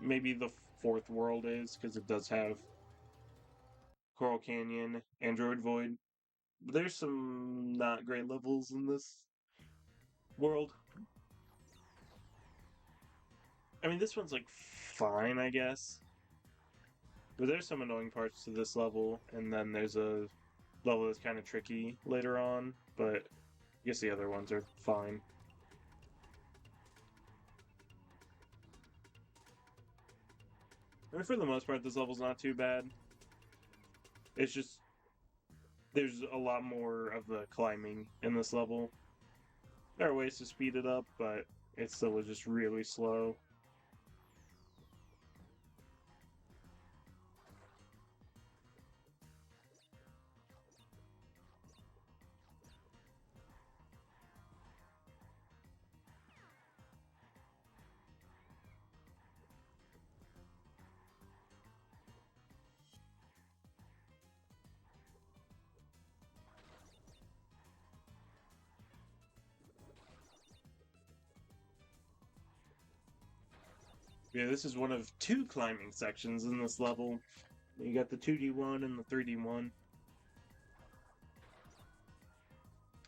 maybe the fourth world is, because it does have Coral Canyon, Android Void. But there's some not great levels in this world. I mean, this one's like fine, I guess. But there's some annoying parts to this level, and then there's a level that's kind of tricky later on, but I guess the other ones are fine. I mean, for the most part, this level's not too bad. It's just there's a lot more of the climbing in this level. There are ways to speed it up, but it still was just really slow. Yeah, this is one of two climbing sections in this level. You got the 2D one and the 3D one.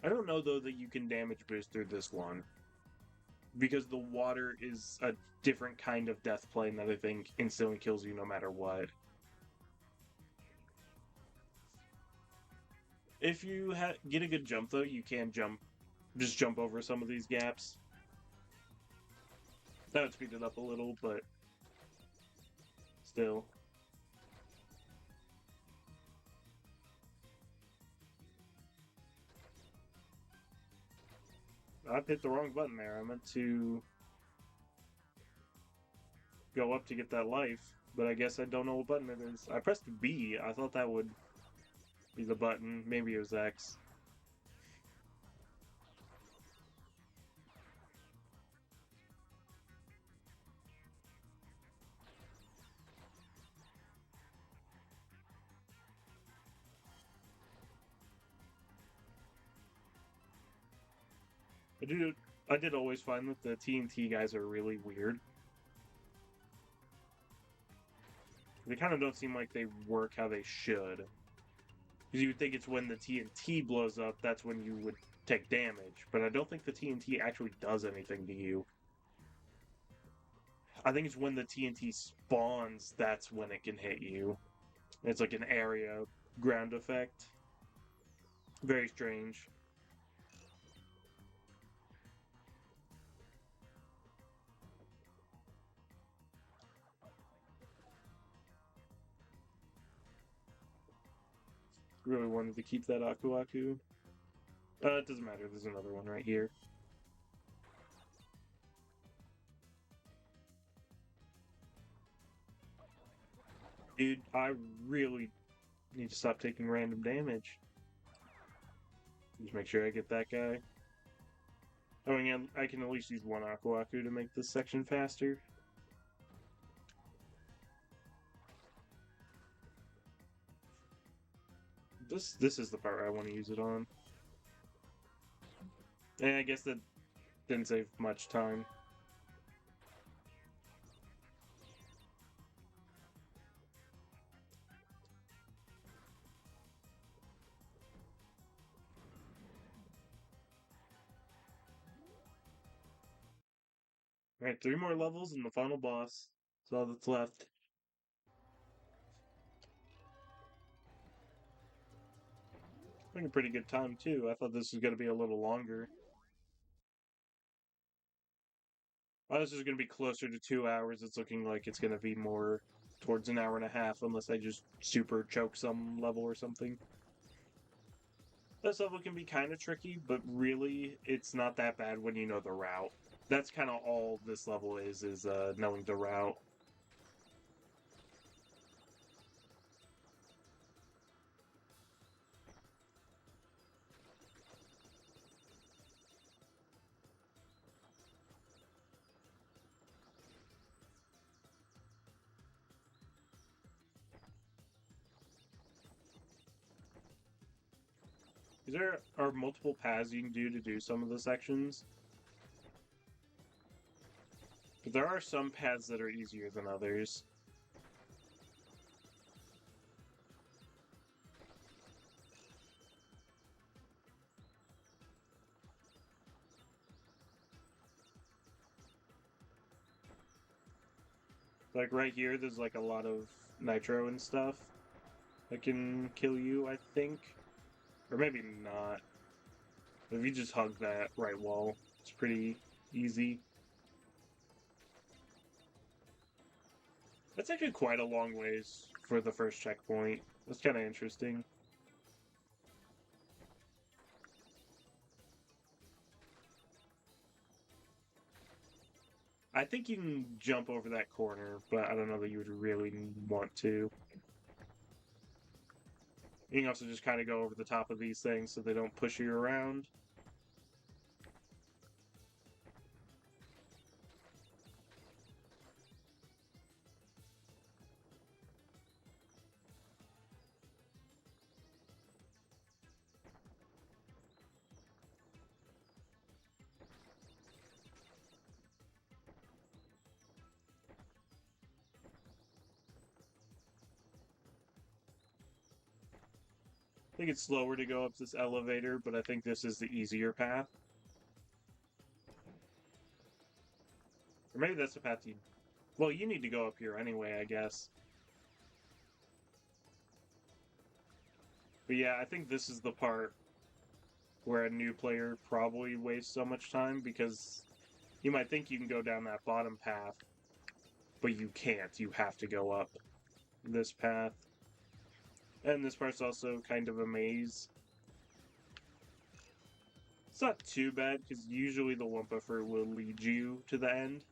I don't know though that you can damage boost through this one, because the water is a different kind of death plane that I think instantly kills you no matter what. If you get a good jump though, you can just jump over some of these gaps. That would speed it up a little, but still. I hit the wrong button there. I meant to go up to get that life, but I guess I don't know what button it is. I pressed B. I thought that would be the button. Maybe it was X. I did always find that the TNT guys are really weird. They kind of don't seem like they work how they should. Because you would think it's when the TNT blows up, that's when you would take damage. But I don't think the TNT actually does anything to you. I think it's when the TNT spawns, that's when it can hit you. It's like an area ground effect. Very strange. Really wanted to keep that Aku Aku. It doesn't matter, there's another one right here. Dude, I really need to stop taking random damage. Just make sure I get that guy. Oh, and yeah, I can at least use one Aku Aku to make this section faster. This is the part I want to use it on. And I guess that didn't save much time. Alright, 3 more levels and the final boss. That's all that's left. Having a pretty good time too. I thought this was going to be a little longer. Oh, this is going to be closer to 2 hours. It's looking like it's going to be more towards an hour and a half, unless I just super choke some level or something. This level can be kind of tricky, but really, it's not that bad when you know the route. That's kind of all this level is knowing the route. There are multiple paths you can do some of the sections. But there are some paths that are easier than others. Like right here, there's like a lot of nitro and stuff that can kill you, I think. Or maybe not. If you just hug that right wall, it's pretty easy. That's actually quite a long ways for the first checkpoint. That's kind of interesting. I think you can jump over that corner, but I don't know that you would really want to. You can also just kind of go over the top of these things so they don't push you around. I think it's slower to go up this elevator, but I think this is the easier path. Or maybe that's the path you... Well, you need to go up here anyway, I guess. But yeah, I think this is the part where a new player probably wastes so much time, because you might think you can go down that bottom path, but you can't. You have to go up this path. And this part's also kind of a maze. It's not too bad, because usually the Wumpa Fruit will lead you to the end.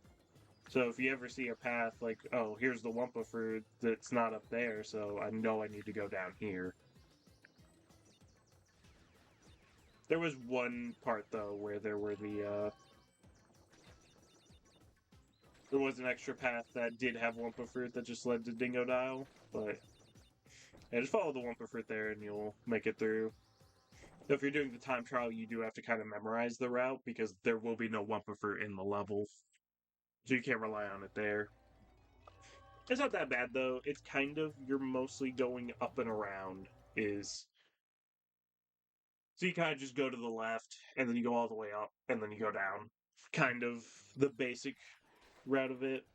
So if you ever see a path like, oh, here's the Wumpa Fruit that's not up there, so I know I need to go down here. There was one part, though, where there were there was an extra path that did have Wumpa Fruit that just led to Dingodile, but... Yeah, just follow the Wumpa Fruit there and you'll make it through. If you're doing the time trial, you do have to kind of memorize the route, because there will be no Wumpa Fruit in the level. So you can't rely on it there. It's not that bad, though. It's kind of, you're mostly going up and around, is... So you kind of just go to the left, and then you go all the way up, and then you go down. Kind of the basic route of it.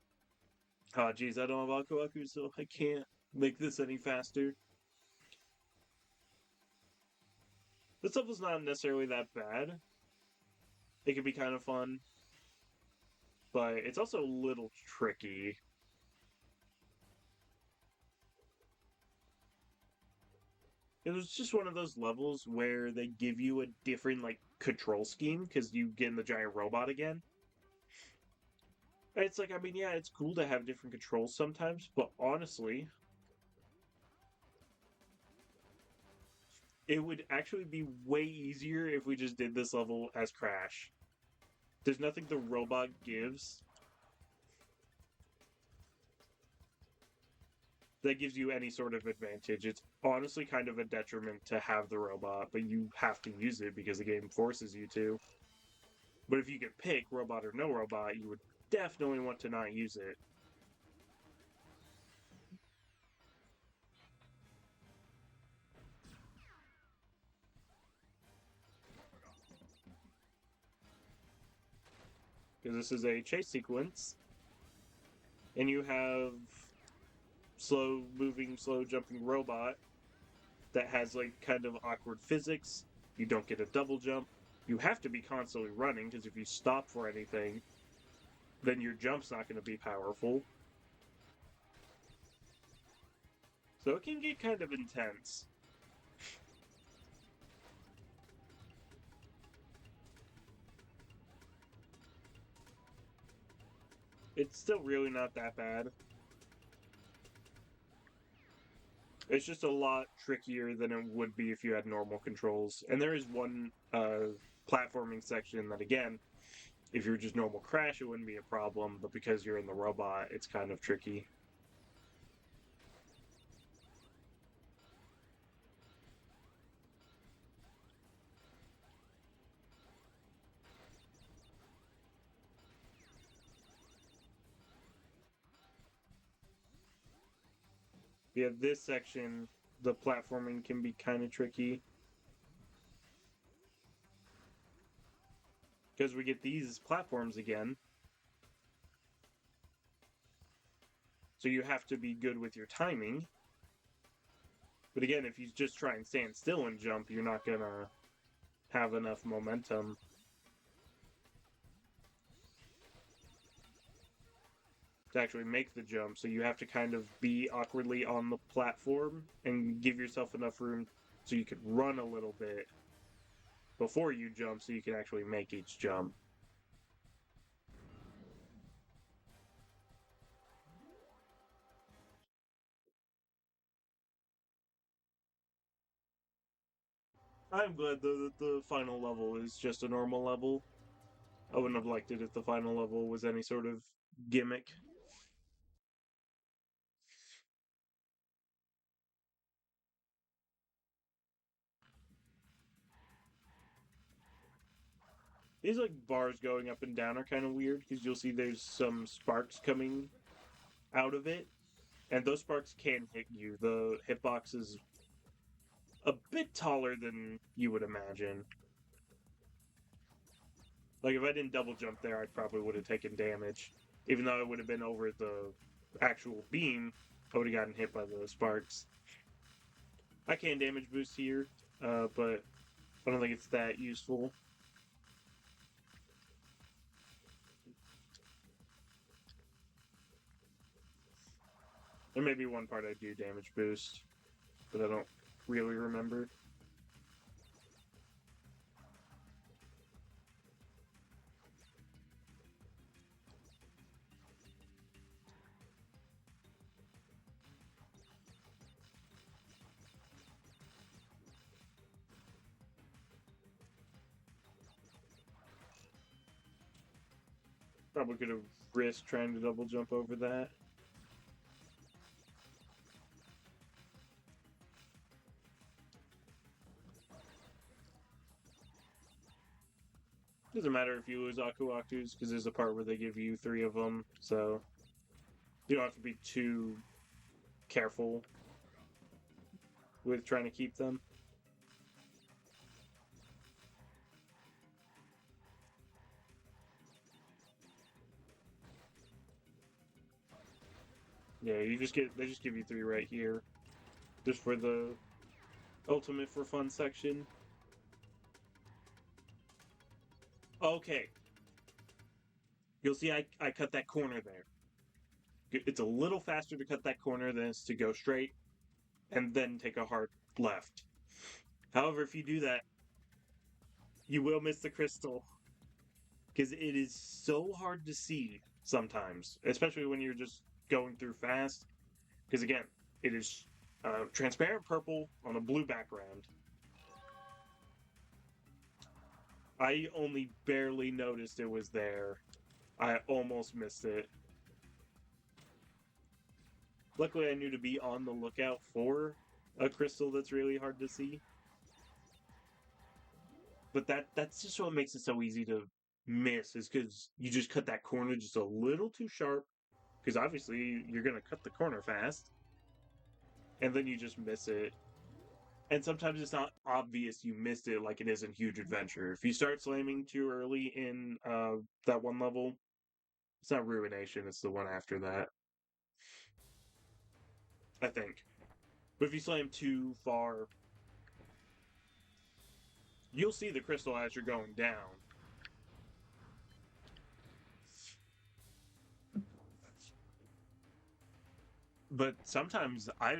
Oh, geez, I don't have Aku Aku, so I can't make this any faster. This level's not necessarily that bad. It can be kind of fun, but it's also a little tricky. It was just one of those levels where they give you a different, like, control scheme, because you get in the giant robot again. And it's like, I mean, yeah, it's cool to have different controls sometimes, but honestly, it would actually be way easier if we just did this level as Crash. There's nothing the robot gives. that gives you any sort of advantage. It's honestly kind of a detriment to have the robot, but you have to use it because the game forces you to. But if you could pick robot or no robot, you would definitely want to not use it. Because this is a chase sequence, and you have slow moving, slow jumping robot that has like kind of awkward physics. You don't get a double jump. You have to be constantly running because if you stop for anything, then your jump's not going to be powerful. So it can get kind of intense. It's still really not that bad. It's just a lot trickier than it would be if you had normal controls. And there is one platforming section that, again, if you're just normal Crash, it wouldn't be a problem, but because you're in the robot, it's kind of tricky. Yeah, this section, the platforming can be kind of tricky. Because we get these platforms again. So you have to be good with your timing. But again, if you just try and stand still and jump, you're not going to have enough momentum. To actually make the jump, so you have to kind of be awkwardly on the platform and give yourself enough room so you could run a little bit before you jump so you can actually make each jump. I'm glad though that the final level is just a normal level. I wouldn't have liked it if the final level was any sort of gimmick. These like bars going up and down are kind of weird because you'll see there's some sparks coming out of it, and those sparks can hit you. The hitbox is a bit taller than you would imagine. Like if I didn't double jump there, I probably would have taken damage. Even though I would have been over the actual beam, I would have gotten hit by the sparks. I can damage boost here, but I don't think it's that useful. There may be one part I do damage boost, but I don't really remember. Probably could have risked trying to double jump over that. Doesn't matter if you lose Aku Akus, because there's a part where they give you 3 of them, so you don't have to be too careful with trying to keep them. Yeah, they just give you 3 right here, just for the ultimate for fun section. Okay, you'll see I cut that corner there. It's a little faster to cut that corner than it's to go straight and then take a hard left. However, if you do that, you will miss the crystal because it is so hard to see sometimes, especially when you're just going through fast. Because again, it is transparent purple on a blue background. I only barely noticed it was there. I almost missed it. Luckily, I knew to be on the lookout for a crystal that's really hard to see. But that's just what makes it so easy to miss, is because you just cut that corner just a little too sharp. Because obviously you're gonna cut the corner fast, and then you just miss it. And sometimes it's not obvious you missed it, like it is in Huge Adventure. If you start slamming too early in that one level, it's not Ruination. It's the one after that, I think. But if you slam too far, you'll see the crystal as you're going down. But sometimes I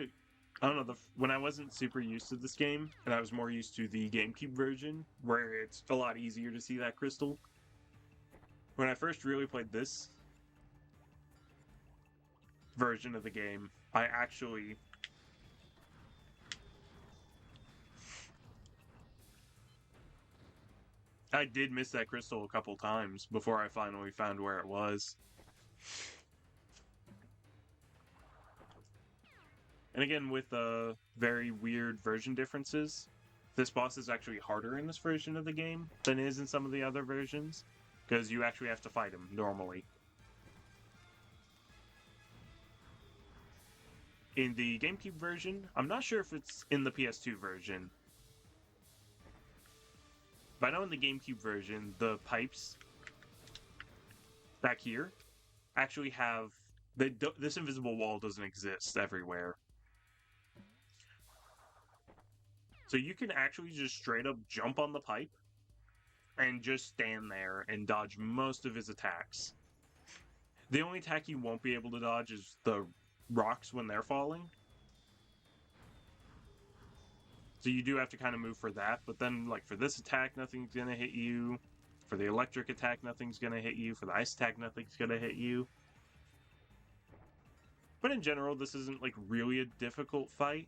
don't know, when I wasn't super used to this game and I was more used to the GameCube version where it's a lot easier to see that crystal. When I first really played this version of the game, I did miss that crystal a couple times before I finally found where it was. And again, with very weird version differences, this boss is actually harder in this version of the game than it is in some of the other versions, because you actually have to fight him normally. In the GameCube version, I'm not sure if it's in the PS2 version, but I know in the GameCube version, the pipes back here actually have this invisible wall doesn't exist everywhere. So you can actually just straight up jump on the pipe and just stand there and dodge most of his attacks. The only attack you won't be able to dodge is the rocks when they're falling. So you do have to kind of move for that, but then like for this attack, nothing's gonna hit you. For the electric attack, nothing's gonna hit you. For the ice attack, nothing's gonna hit you. But in general, this isn't like really a difficult fight.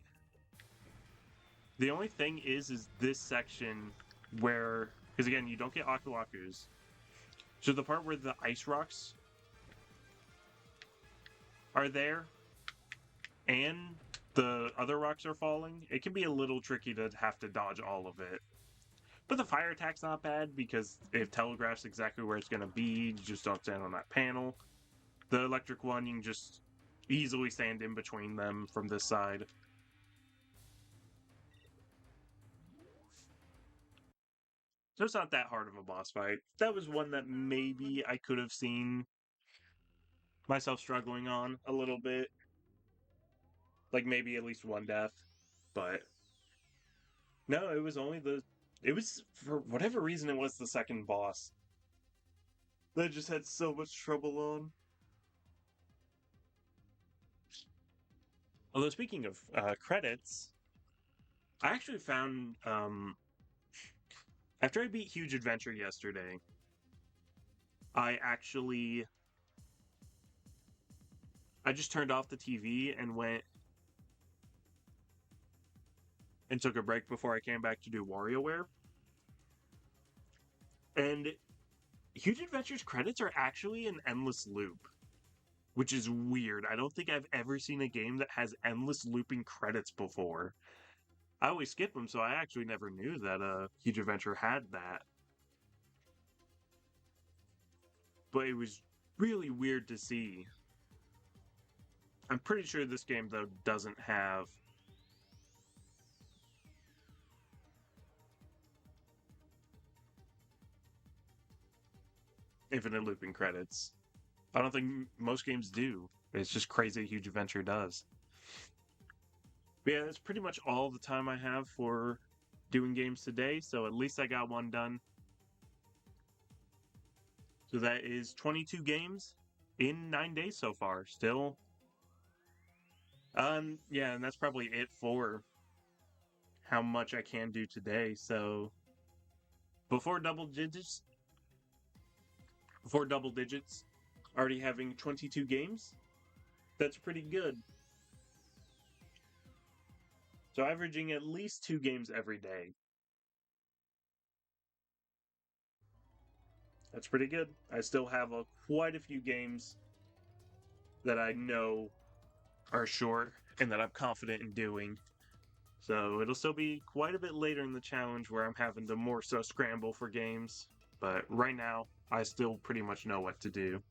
The only thing is this section where, because again, you don't get Aku Akus. So the part where the ice rocks are there and the other rocks are falling, it can be a little tricky to have to dodge all of it. But the fire attack's not bad because it telegraphs exactly where it's going to be. You just don't stand on that panel. The electric one, you can just easily stand in between them from this side. So it's not that hard of a boss fight. That was one that maybe I could have seen myself struggling on a little bit. Like maybe at least one death. But no, it was only it was, for whatever reason, it was the second boss that I just had so much trouble on. Although speaking of credits, I actually found after I beat Huge Adventure yesterday, I just turned off the TV and went and took a break before I came back to do WarioWare. And Huge Adventure's credits are actually an endless loop, which is weird. I don't think I've ever seen a game that has endless looping credits before. I always skip them, so I actually never knew that Huge Adventure had that. But it was really weird to see. I'm pretty sure this game, though, doesn't have infinite looping credits. I don't think most games do. It's just crazy Huge Adventure does. But yeah, that's pretty much all the time I have for doing games today, so at least I got one done. So that is 22 games in 9 days so far. Still. Yeah, and that's probably it for how much I can do today. So before double digits, already having 22 games, that's pretty good. So averaging at least 2 games every day. That's pretty good. I still have quite a few games that I know are short and that I'm confident in doing. So it'll still be quite a bit later in the challenge where I'm having to more so scramble for games. But right now, I still pretty much know what to do.